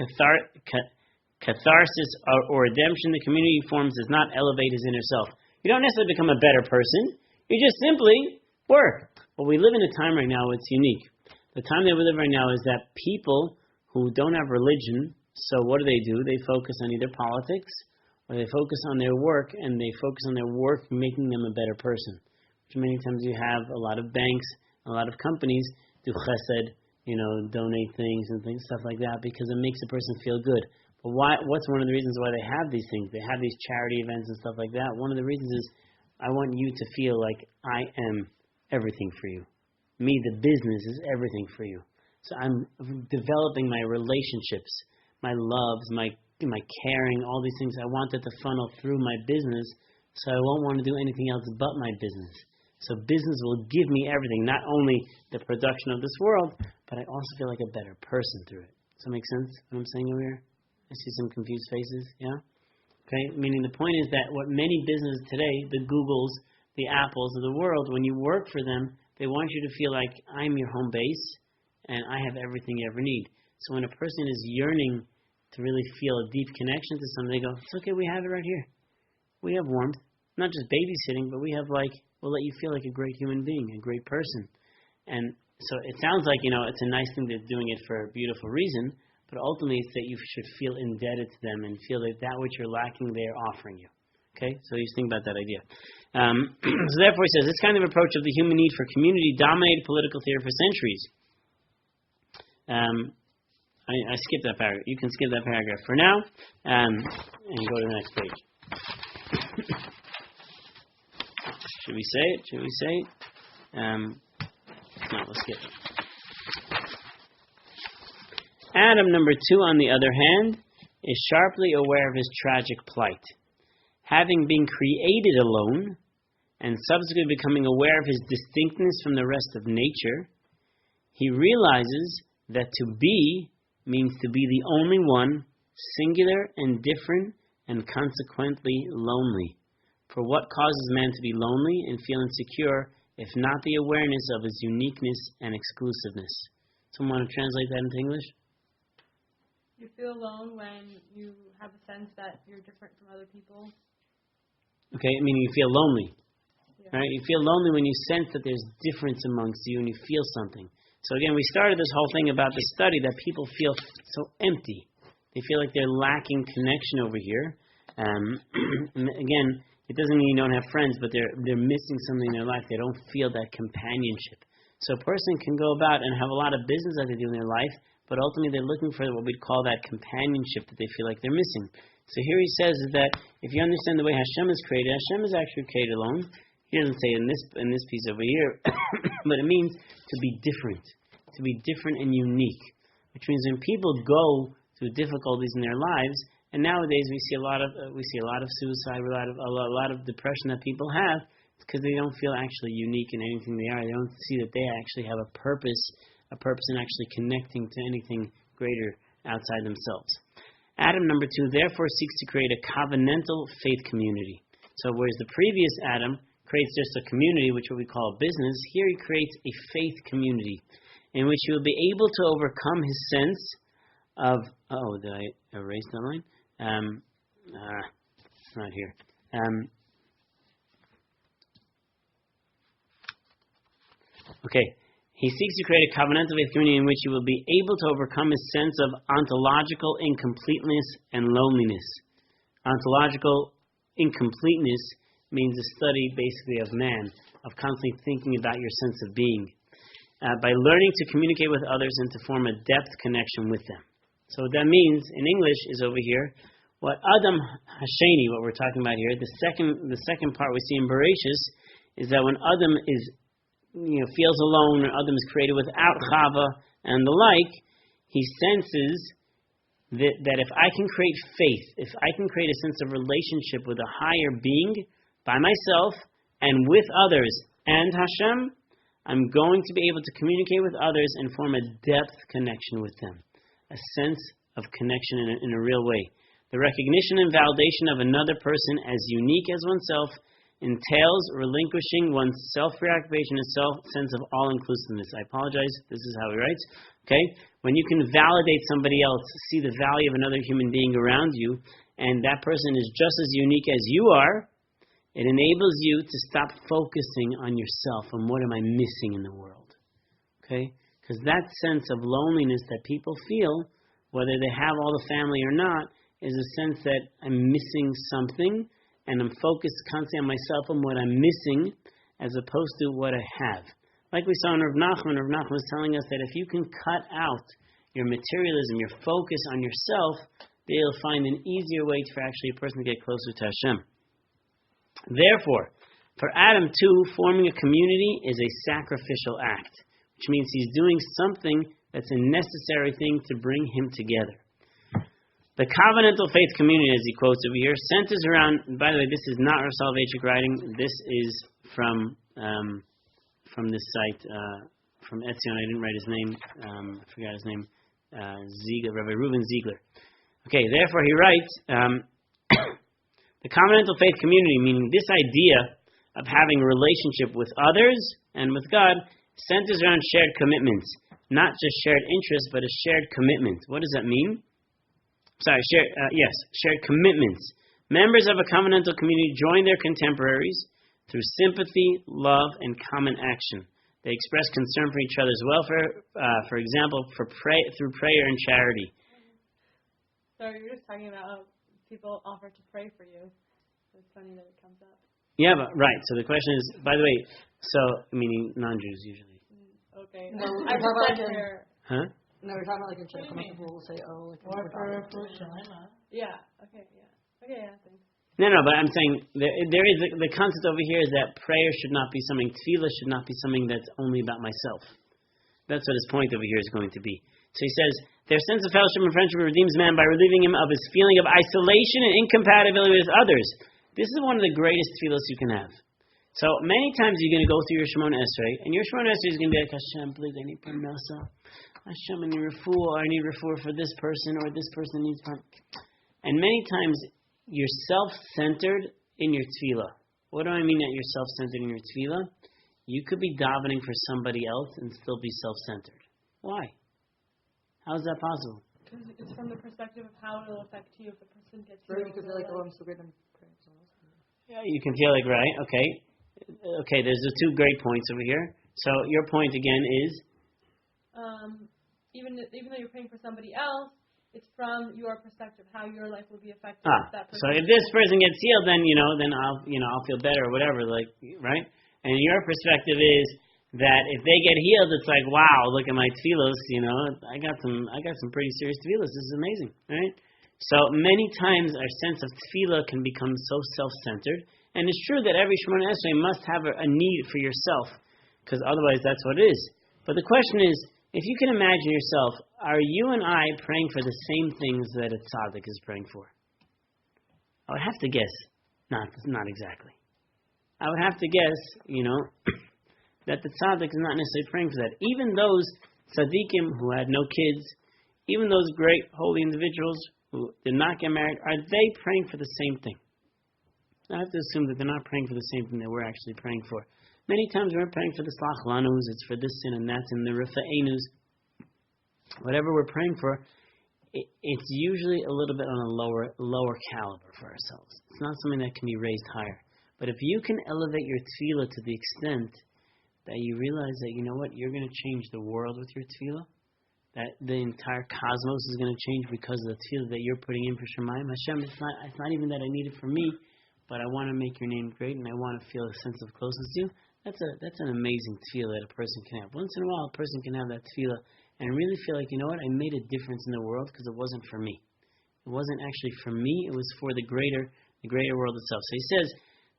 A: catharsis or redemption, the community he forms does not elevate his inner self. You don't necessarily become a better person. You just simply work. Well, we live in a time right now where it's unique. The time that we live right now is that people who don't have religion, so what do? They focus on either politics or they focus on their work, and they focus on their work making them a better person. Which many times you have a lot of banks, a lot of companies do chesed, donate things and stuff like that because it makes a person feel good. But what's one of the reasons why they have these things? They have these charity events and stuff like that. One of the reasons is I want you to feel like I am everything for you. Me, the business, is everything for you. So I'm developing my relationships, my loves, my caring, all these things. I want that to funnel through my business, so I won't want to do anything else but my business. So business will give me everything, not only the production of this world, but I also feel like a better person through it. Does that make sense, what I'm saying over here? I see some confused faces, yeah? Okay, meaning the point is that what many businesses today, the Googles, the Apples of the world, when you work for them, they want you to feel like I'm your home base and I have everything you ever need. So when a person is yearning to really feel a deep connection to something, they go, it's okay, we have it right here. We have warmth. Not just babysitting, but we have we'll let you feel like a great human being, a great person. And so it sounds like, it's a nice thing they're doing it for a beautiful reason, but ultimately it's that you should feel indebted to them and feel that which you're lacking, they're offering you. Okay? So you just think about that idea. So therefore he says, this kind of approach of the human need for community dominated political theory for centuries. I skipped that paragraph. You can skip that paragraph for now and go to the next page. Should we say it? No, let's skip it. Adam, number 2, on the other hand, is sharply aware of his tragic plight. Having been created alone, and subsequently becoming aware of his distinctness from the rest of nature, he realizes that to be means to be the only one, singular and different, and consequently lonely. For what causes man to be lonely and feel insecure, if not the awareness of his uniqueness and exclusiveness? Someone want to translate that into English?
B: You feel alone when you have a sense that you're different from other people.
A: Okay, meaning you feel lonely.
B: Yeah.
A: Right? You feel lonely when you sense that there's difference amongst you and you feel something. So again, we started this whole thing about the study that people feel so empty. They feel like they're lacking connection over here. Again, it doesn't mean you don't have friends, but they're missing something in their life. They don't feel that companionship. So a person can go about and have a lot of business that they do in their life, but ultimately they're looking for what we'd call that companionship that they feel like they're missing. So here he says is that if you understand the way Hashem is created, Hashem is actually created alone. He doesn't say it in this piece over here, but it means to be different and unique. Which means when people go through difficulties in their lives, and nowadays we see a lot of suicide, a lot of depression that people have, it's because they don't feel actually unique in anything they are. They don't see that they actually have a purpose in actually connecting to anything greater outside themselves. Adam, number 2, therefore seeks to create a covenantal faith community. So whereas the previous Adam creates just a community, which what we call a business, here he creates a faith community in which he will be able to overcome his sense of... Oh, did I erase that line? It's not here. Okay. He seeks to create a covenantal faith community in which he will be able to overcome his sense of ontological incompleteness and loneliness. Ontological incompleteness means the study basically of man, of constantly thinking about your sense of being. By learning to communicate with others and to form a depth connection with them. So what that means in English is over here, what Adam Hasheni, what we're talking about here, the second part we see in Bereshis is that when Adam is, feels alone, or Adam is created without Chava and the like, he senses that if I can create faith, if I can create a sense of relationship with a higher being by myself and with others and Hashem, I'm going to be able to communicate with others and form a depth connection with them, a sense of connection in a real way. The recognition and validation of another person as unique as oneself entails relinquishing one's self-preoccupation and sense of all-inclusiveness. I apologize, this is how he writes. Okay? When you can validate somebody else, see the value of another human being around you, and that person is just as unique as you are, it enables you to stop focusing on yourself, on what am I missing in the world. Okay? Because that sense of loneliness that people feel, whether they have all the family or not, is a sense that I'm missing something, and I'm focused constantly on myself and what I'm missing, as opposed to what I have. Like we saw in Rav Nachman was telling us that if you can cut out your materialism, your focus on yourself, then you'll find an easier way for actually a person to get closer to Hashem. Therefore, for Adam too, forming a community is a sacrificial act, which means he's doing something that's a necessary thing to bring him together. The covenantal faith community, as he quotes over here, centers around, by the way, this is not Rav Soloveitchik writing, this is from this site, from Etzion, I didn't write his name, I forgot his name, Ziegler, Rabbi Reuven Ziegler. Okay, therefore he writes, the covenantal faith community, meaning this idea of having a relationship with others and with God, centers around shared commitments. Not just shared interests, but a shared commitment. What does that mean? Shared commitments. Members of a covenantal community join their contemporaries through sympathy, love, and common action. They express concern for each other's welfare, for example, through prayer and charity.
B: So you're just talking about how people offer to pray for you. It's funny that it comes up.
A: Yeah, but right. So the question is, by the way, meaning non-Jews usually.
B: Okay.
F: No,
B: I was like here.
A: Huh?
F: No, we're talking about like in Czech. People will say, "Oh, like."
C: Or for Shalema.
B: Yeah. Okay. Yeah. Okay. Yeah. Thanks.
A: No, but I'm saying there is the concept over here is that prayer should not be something. Tefillah should not be something that's only about myself. That's what his point over here is going to be. So he says, their sense of fellowship and friendship redeems man by relieving him of his feeling of isolation and incompatibility with others. This is one of the greatest tefillos you can have. So many times you're going to go through your Shemona Esrei, and your Shemona Esrei is going to be like, Hashem, please, I need parnasa. Hashem, I need refuah, or I need refuah for this person, or this person needs parnasa. And many times you're self-centered in your tefillah. What do I mean that you're self-centered in your tefillah? You could be davening for somebody else and still be self-centered. Why? How is that possible?
B: Because it's from the perspective of how it'll affect you if the person gets
F: Right,
B: healed.
F: because they're like, "Oh, I'm so great, I'm praying for someone else."
A: Yeah, you can feel like, right, okay, there's the two great points over here. So your point again is?
B: Even though you're praying for somebody else, it's from your perspective how your life will be affected. If that person
A: so if this person gets healed, then I'll feel better or whatever, like, right? And your perspective is that if they get healed, it's like, wow, look at my tefillos, I got some pretty serious tefillos. This is amazing, right? So many times our sense of tefillah can become so self-centered, and it's true that every Shemona Esrei must have a need for yourself, because otherwise that's what it is. But the question is, if you can imagine yourself, are you and I praying for the same things that a tzaddik is praying for? I would have to guess, not exactly. I would have to guess, that the tzaddik is not necessarily praying for that. Even those tzaddikim who had no kids, even those great holy individuals who did not get married, are they praying for the same thing? I have to assume that they're not praying for the same thing that we're actually praying for. Many times we're praying for the slach lanus, it's for this sin and that sin, the rifa'enus. Whatever we're praying for, it's usually a little bit on a lower caliber for ourselves. It's not something that can be raised higher. But if you can elevate your tefillah to the extent that you realize that, you know what, you're going to change the world with your tefillah, that the entire cosmos is going to change because of the tefillah that you're putting in for Shemayim. Hashem, it's not even that I need it for me, but I want to make your name great and I want to feel a sense of closeness to you. That's an amazing tefillah that a person can have. Once in a while, a person can have that tefillah and really feel like, you know what, I made a difference in the world because it wasn't for me. It wasn't actually for me, it was for the greater world itself. So he says,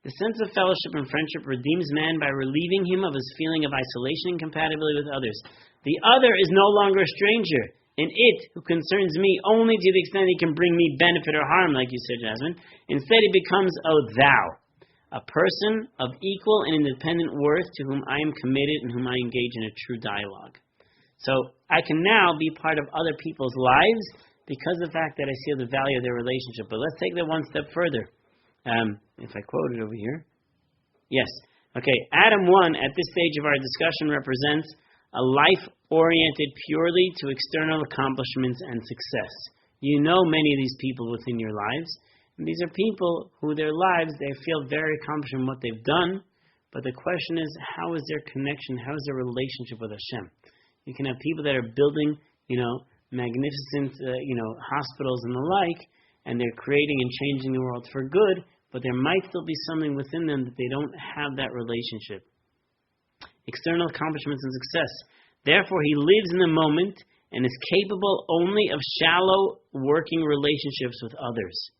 A: the sense of fellowship and friendship redeems man by relieving him of his feeling of isolation and incompatibility with others. The other is no longer a stranger, and it who concerns me only to the extent he can bring me benefit or harm, like you said, Jasmine. Instead, he becomes a thou, a person of equal and independent worth to whom I am committed and whom I engage in a true dialogue. So I can now be part of other people's lives because of the fact that I see the value of their relationship. But let's take that one step further. If I quote it over here. Yes. Okay, Adam 1 at this stage of our discussion represents a life oriented purely to external accomplishments and success. You know many of these people within your lives. And these are people who their lives, they feel very accomplished in what they've done. But the question is, how is their connection, how is their relationship with Hashem? You can have people that are building, magnificent, hospitals and the like, and they're creating and changing the world for good, but there might still be something within them that they don't have that relationship. External accomplishments and success. Therefore, he lives in the moment and is capable only of shallow working relationships with others.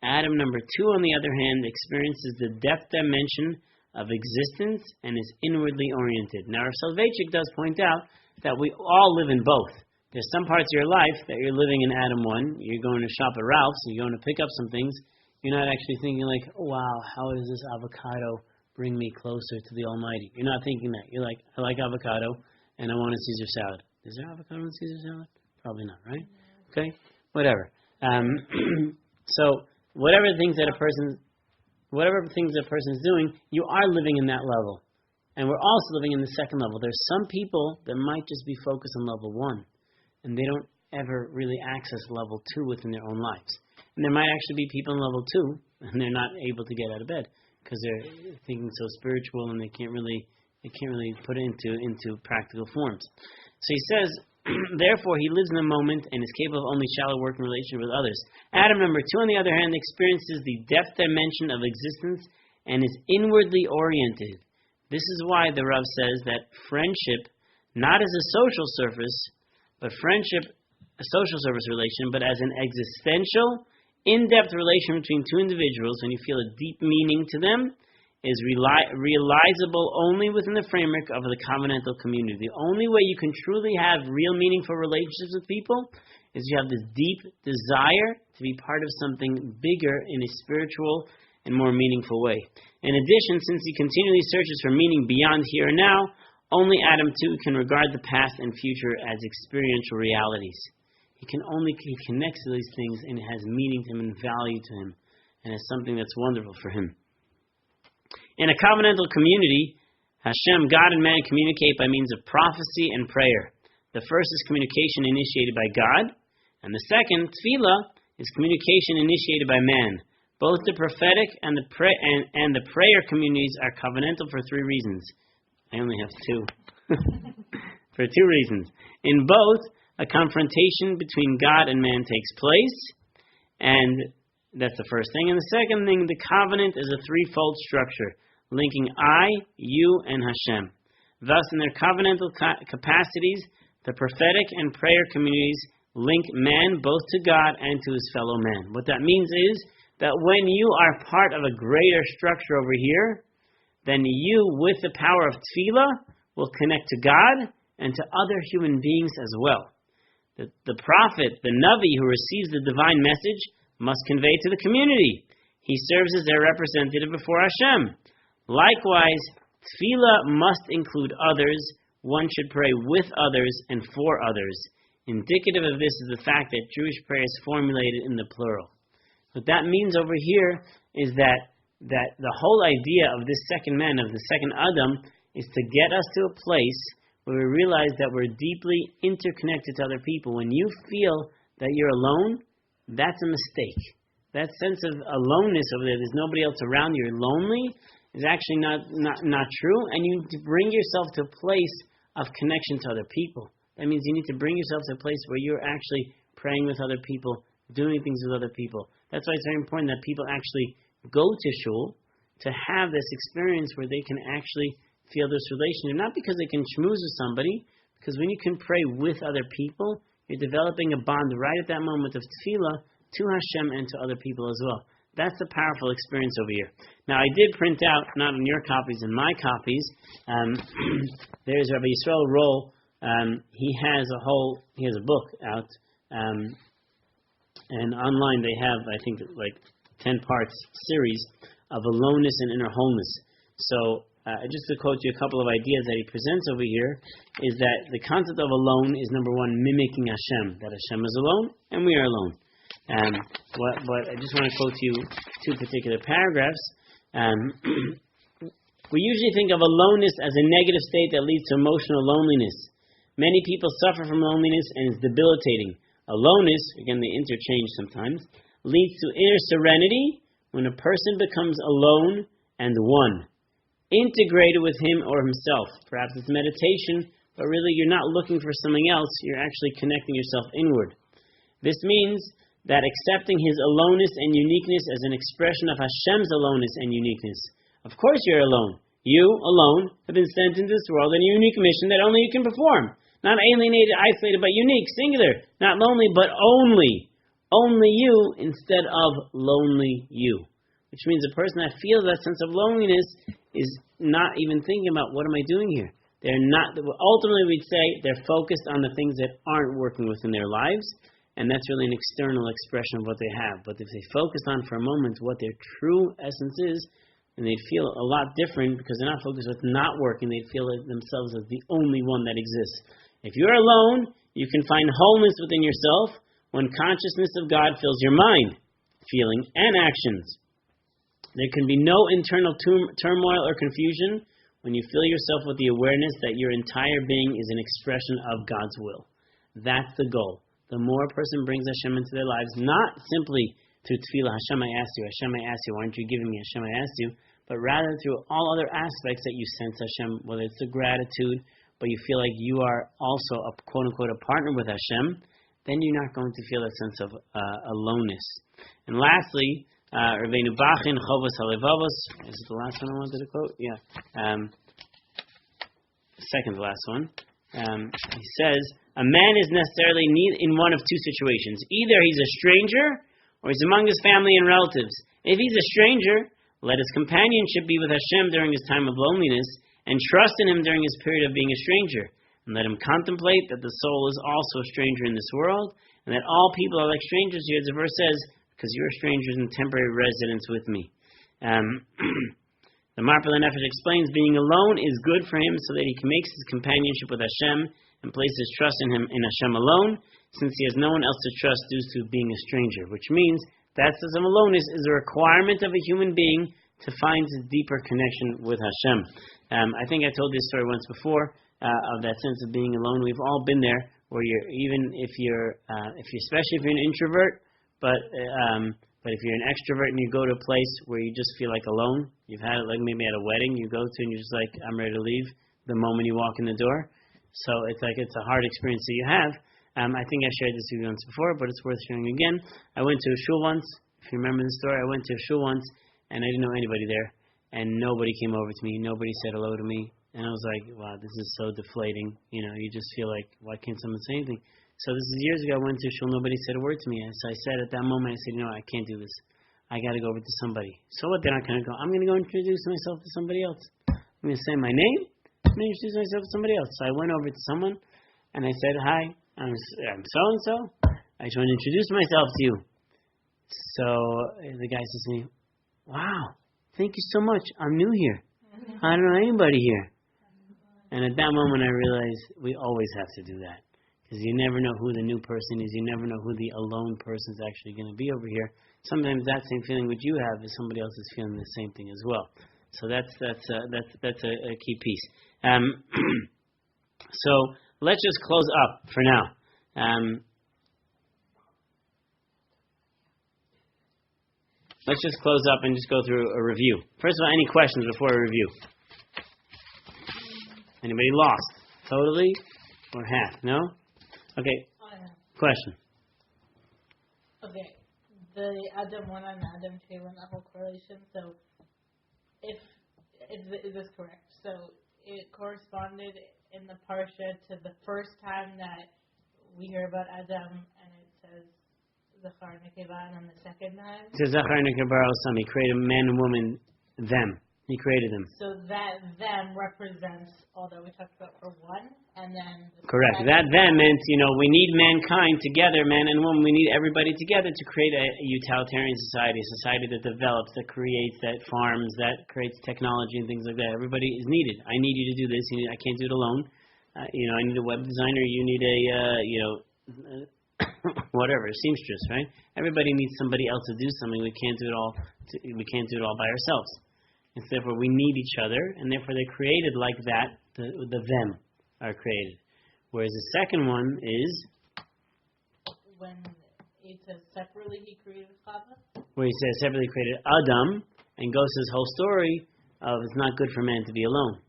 A: Adam number 2, on the other hand, experiences the depth dimension of existence and is inwardly oriented. Now, Rav Soloveitchik does point out that we all live in both. There's some parts of your life that you're living in Adam 1. You're going to shop at Ralph's, you're going to pick up some things. You're not actually thinking like, oh, wow, how does this avocado bring me closer to the Almighty? You're not thinking that. You're like, I like avocado, and I want a Caesar salad. Is there avocado in Caesar salad? Probably not, right? Okay, whatever. So whatever things that a person's doing, you are living in that level. And we're also living in the second level. There's some people that might just be focused on level 1, and they don't ever really access level 2 within their own lives. And there might actually be people in level 2, and they're not able to get out of bed because they're thinking so spiritual, and they can't really put it into practical forms. So he says, therefore, he lives in the moment and is capable of only shallow working relationship with others. Adam number 2, on the other hand, experiences the depth dimension of existence and is inwardly oriented. This is why the Rav says that friendship, not as a social service, but friendship, a social service relation, but as an existential, in-depth relation between two individuals, when you feel a deep meaning to them, is realizable only within the framework of the covenantal community. The only way you can truly have real meaningful relationships with people is you have this deep desire to be part of something bigger in a spiritual and more meaningful way. In addition, since he continually searches for meaning beyond here and now, only Adam too can regard the past and future as experiential realities. He connects to these things, and it has meaning to him and value to him, and it's something that's wonderful for him. In a covenantal community, Hashem, God, and man communicate by means of prophecy and prayer. The first is communication initiated by God, and the second, tefillah, is communication initiated by man. Both the prophetic and the prayer communities are covenantal for 3 reasons. I only have 2. For 2 reasons. In both, a confrontation between God and man takes place, and that's the first thing. And the second thing, the covenant is a 3-fold structure, linking I, you, and Hashem. Thus, in their covenantal capacities, the prophetic and prayer communities link man both to God and to his fellow man. What that means is that when you are part of a greater structure over here, then you, with the power of tefillah, will connect to God and to other human beings as well. The prophet, the Navi who receives the divine message, must convey to the community. He serves as their representative before Hashem. Likewise, tefillah must include others. One should pray with others and for others. Indicative of this is the fact that Jewish prayer is formulated in the plural. What that means over here is that the whole idea of this second man, of the second Adam, is to get us to a place where we realize that we're deeply interconnected to other people. When you feel that you're alone, that's a mistake. That sense of aloneness over there's nobody else around you, you're lonely, is actually not true, and you need to bring yourself to a place of connection to other people. That means you need to bring yourself to a place where you're actually praying with other people, doing things with other people. That's why it's very important that people actually go to shul to have this experience where they can actually feel this relationship, not because they can schmooze with somebody, because when you can pray with other people, you're developing a bond right at that moment of tefillah to Hashem and to other people as well. That's a powerful experience over here. Now, I did print out, not in your copies, in my copies, there's Rabbi Yisrael Roll. He has a book out, and online they have, I think, like 10 parts series of aloneness and inner wholeness. So, just to quote you a couple of ideas that he presents over here, is that the concept of alone is, number one, mimicking Hashem, that Hashem is alone and we are alone. But I just want to quote you two particular paragraphs. We usually think of aloneness as a negative state that leads to emotional loneliness. Many people suffer from loneliness and it's debilitating. Aloneness, again they interchange sometimes, leads to inner serenity when a person becomes alone and one, integrated with him or himself. Perhaps it's meditation, but really you're not looking for something else, you're actually connecting yourself inward. This means that accepting his aloneness and uniqueness as an expression of Hashem's aloneness and uniqueness. Of course you're alone. You, alone, have been sent into this world in a unique mission that only you can perform. Not alienated, isolated, but unique, singular. Not lonely, but only. Only you instead of lonely you. Which means a person that feels that sense of loneliness is not even thinking about, what am I doing here? They're not. Ultimately, we'd say they're focused on the things that aren't working within their lives, and that's really an external expression of what they have. But if they focus on for a moment what their true essence is, and they'd feel a lot different because they're not focused with not working, they'd feel themselves as the only one that exists. If you're alone, you can find wholeness within yourself when consciousness of God fills your mind, feeling, and actions. There can be no internal turmoil or confusion when you fill yourself with the awareness that your entire being is an expression of God's will. That's the goal. The more a person brings Hashem into their lives, not simply through tefillah, Hashem I asked you, why aren't you giving me, Hashem I asked you, but rather through all other aspects that you sense Hashem, whether it's the gratitude, but you feel like you are also a quote-unquote a partner with Hashem, then you're not going to feel that sense of aloneness. And lastly, Rabbeinu Bachin, Chovos HaLevavos, is it the last one I wanted to quote? Yeah. Second to last one. He says, a man is necessarily in one of two situations. Either he's a stranger, or he's among his family and relatives. If he's a stranger, let his companionship be with Hashem during his time of loneliness, and trust in him during his period of being a stranger. And let him contemplate that the soul is also a stranger in this world, and that all people are like strangers here, as the verse says, because you're strangers and temporary residents with me. The Marpel Nefesh explains being alone is good for him so that he can make his companionship with Hashem and place his trust in him in Hashem alone, since he has no one else to trust due to being a stranger, which means that sense of aloneness is a requirement of a human being to find his deeper connection with Hashem. I think I told this story once before of that sense of being alone. We've all been there, where especially if you're an introvert, but if you're an extrovert and you go to a place where you just feel like alone, you've had it like maybe at a wedding you go to and you're just like, I'm ready to leave the moment you walk in the door. So it's a hard experience that you have. I think I shared this with you once before, but it's worth sharing again. I went to a shul once. If you remember the story, I went to a shul once and I didn't know anybody there, and nobody came over to me. Nobody said hello to me, and I was like, wow, this is so deflating. You just feel like, why can't someone say anything? So this is years ago. I went to a shul. Nobody said a word to me. So I said at that moment, I said, I can't do this. I got to go over to somebody. So what? They're not going to go. I'm going to go introduce myself to somebody else. I'm going to say my name. I'm going to introduce myself to somebody else. So I went over to someone, and I said, hi, I'm so-and-so. I just want to introduce myself to you. So the guy says to me, wow, thank you so much. I'm new here. I don't know anybody here. And at that moment, I realized we always have to do that. Because you never know who the new person is. You never know who the alone person is actually going to be over here. Sometimes that same feeling which you have is somebody else is feeling the same thing as well. So that's a key piece. So let's just close up for now. let's just close up and just go through a review. First of all, any questions before a review? Anybody lost? Totally? Or half? No? Okay. Question.
C: Okay. The Adam 1 and Adam 2 and that whole correlation. So, is this correct? So, it corresponded in the Parsha to the first time that we hear about Adam, and it says Zachar Nekeva, and on the second time?
A: It says Zachar Nekeva He created man and woman, them. He created them.
C: So that them represents all that we talked about for one, and then...
A: Correct. That them meant, we need mankind together, man and woman. We need everybody together to create a utilitarian society, a society that develops, that creates, that farms, that creates technology and things like that. Everybody is needed. I need you to do this. I can't do it alone. I need a web designer. You need a, whatever, seamstress, right? Everybody needs somebody else to do something. We can't do it all. We can't do it all by ourselves. And so therefore, we need each other, and therefore they're created like that. The them are created. Whereas the second one is
C: when it says separately he created Chava.
A: Where he says separately created Adam, and goes to his whole story of it's not good for man to be alone.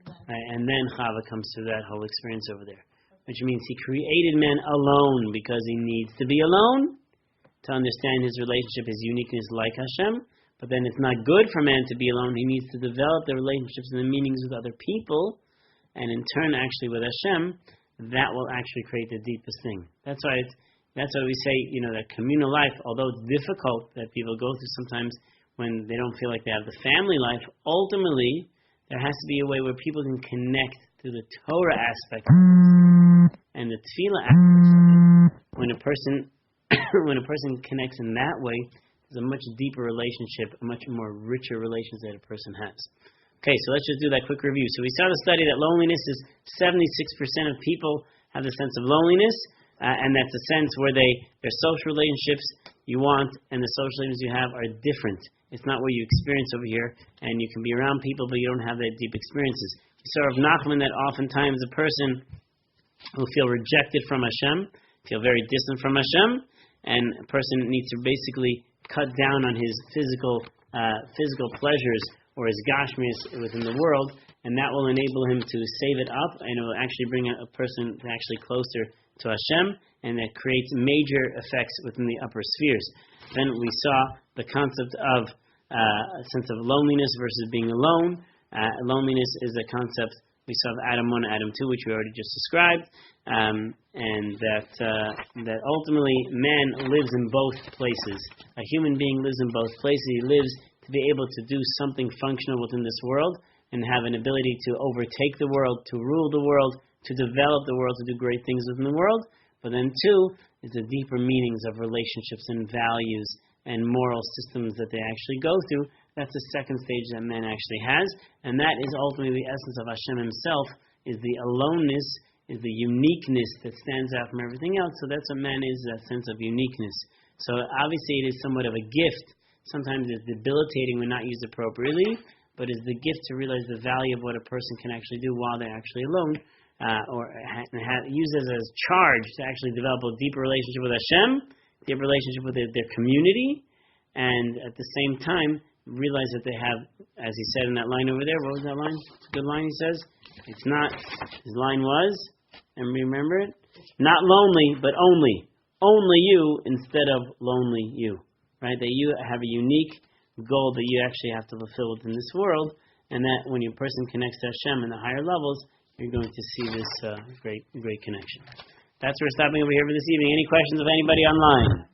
A: And then Chava comes through that whole experience over there, which means he created man alone because he needs to be alone to understand his relationship, his uniqueness like Hashem. But then it's not good for man to be alone. He needs to develop the relationships and the meanings with other people, and in turn, actually with Hashem, that will actually create the deepest thing. That's why we say, that communal life, although it's difficult that people go through sometimes when they don't feel like they have the family life, ultimately there has to be a way where people can connect to the Torah aspect and the tefillah aspect. When a person connects in that way, there's a much deeper relationship, a much more richer relationship that a person has. Okay, so let's just do that quick review. So we saw the study that loneliness is 76% of people have the sense of loneliness, and that's a sense where their social relationships you want and the social relationships you have are different. It's not what you experience over here, and you can be around people, but you don't have that deep experiences. We saw of Nachman that oftentimes a person will feel rejected from Hashem, feel very distant from Hashem, and a person needs to basically cut down on his physical pleasures or his gashmis within the world, and that will enable him to save it up, and it will actually bring a person actually closer to Hashem, and that creates major effects within the upper spheres. Then we saw the concept of a sense of loneliness versus being alone. Loneliness is a concept we saw of Adam 1 and Adam 2, which we already just described, and that ultimately man lives in both places. A human being lives in both places. He lives to be able to do something functional within this world and have an ability to overtake the world, to rule the world, to develop the world, to do great things within the world. But then two is the deeper meanings of relationships and values and moral systems that they actually go through. That's the second stage that man actually has, and that is ultimately the essence of Hashem himself, is the aloneness, is the uniqueness that stands out from everything else. So that's what man is, that sense of uniqueness. So obviously it is somewhat of a gift. Sometimes it's debilitating when not used appropriately, but it's the gift to realize the value of what a person can actually do while they're actually alone, or use as a charge to actually develop a deeper relationship with Hashem, deeper relationship with their community, and at the same time realize that they have, as he said in that line over there, what was that line? It's a good line, he says. It's not, his line was, and remember it, not lonely, but only you instead of lonely you, right? That you have a unique goal that you actually have to fulfill within this world, and that when your person connects to Hashem in the higher levels, you're going to see this great connection. That's where we're stopping over here for this evening. Any questions of anybody online?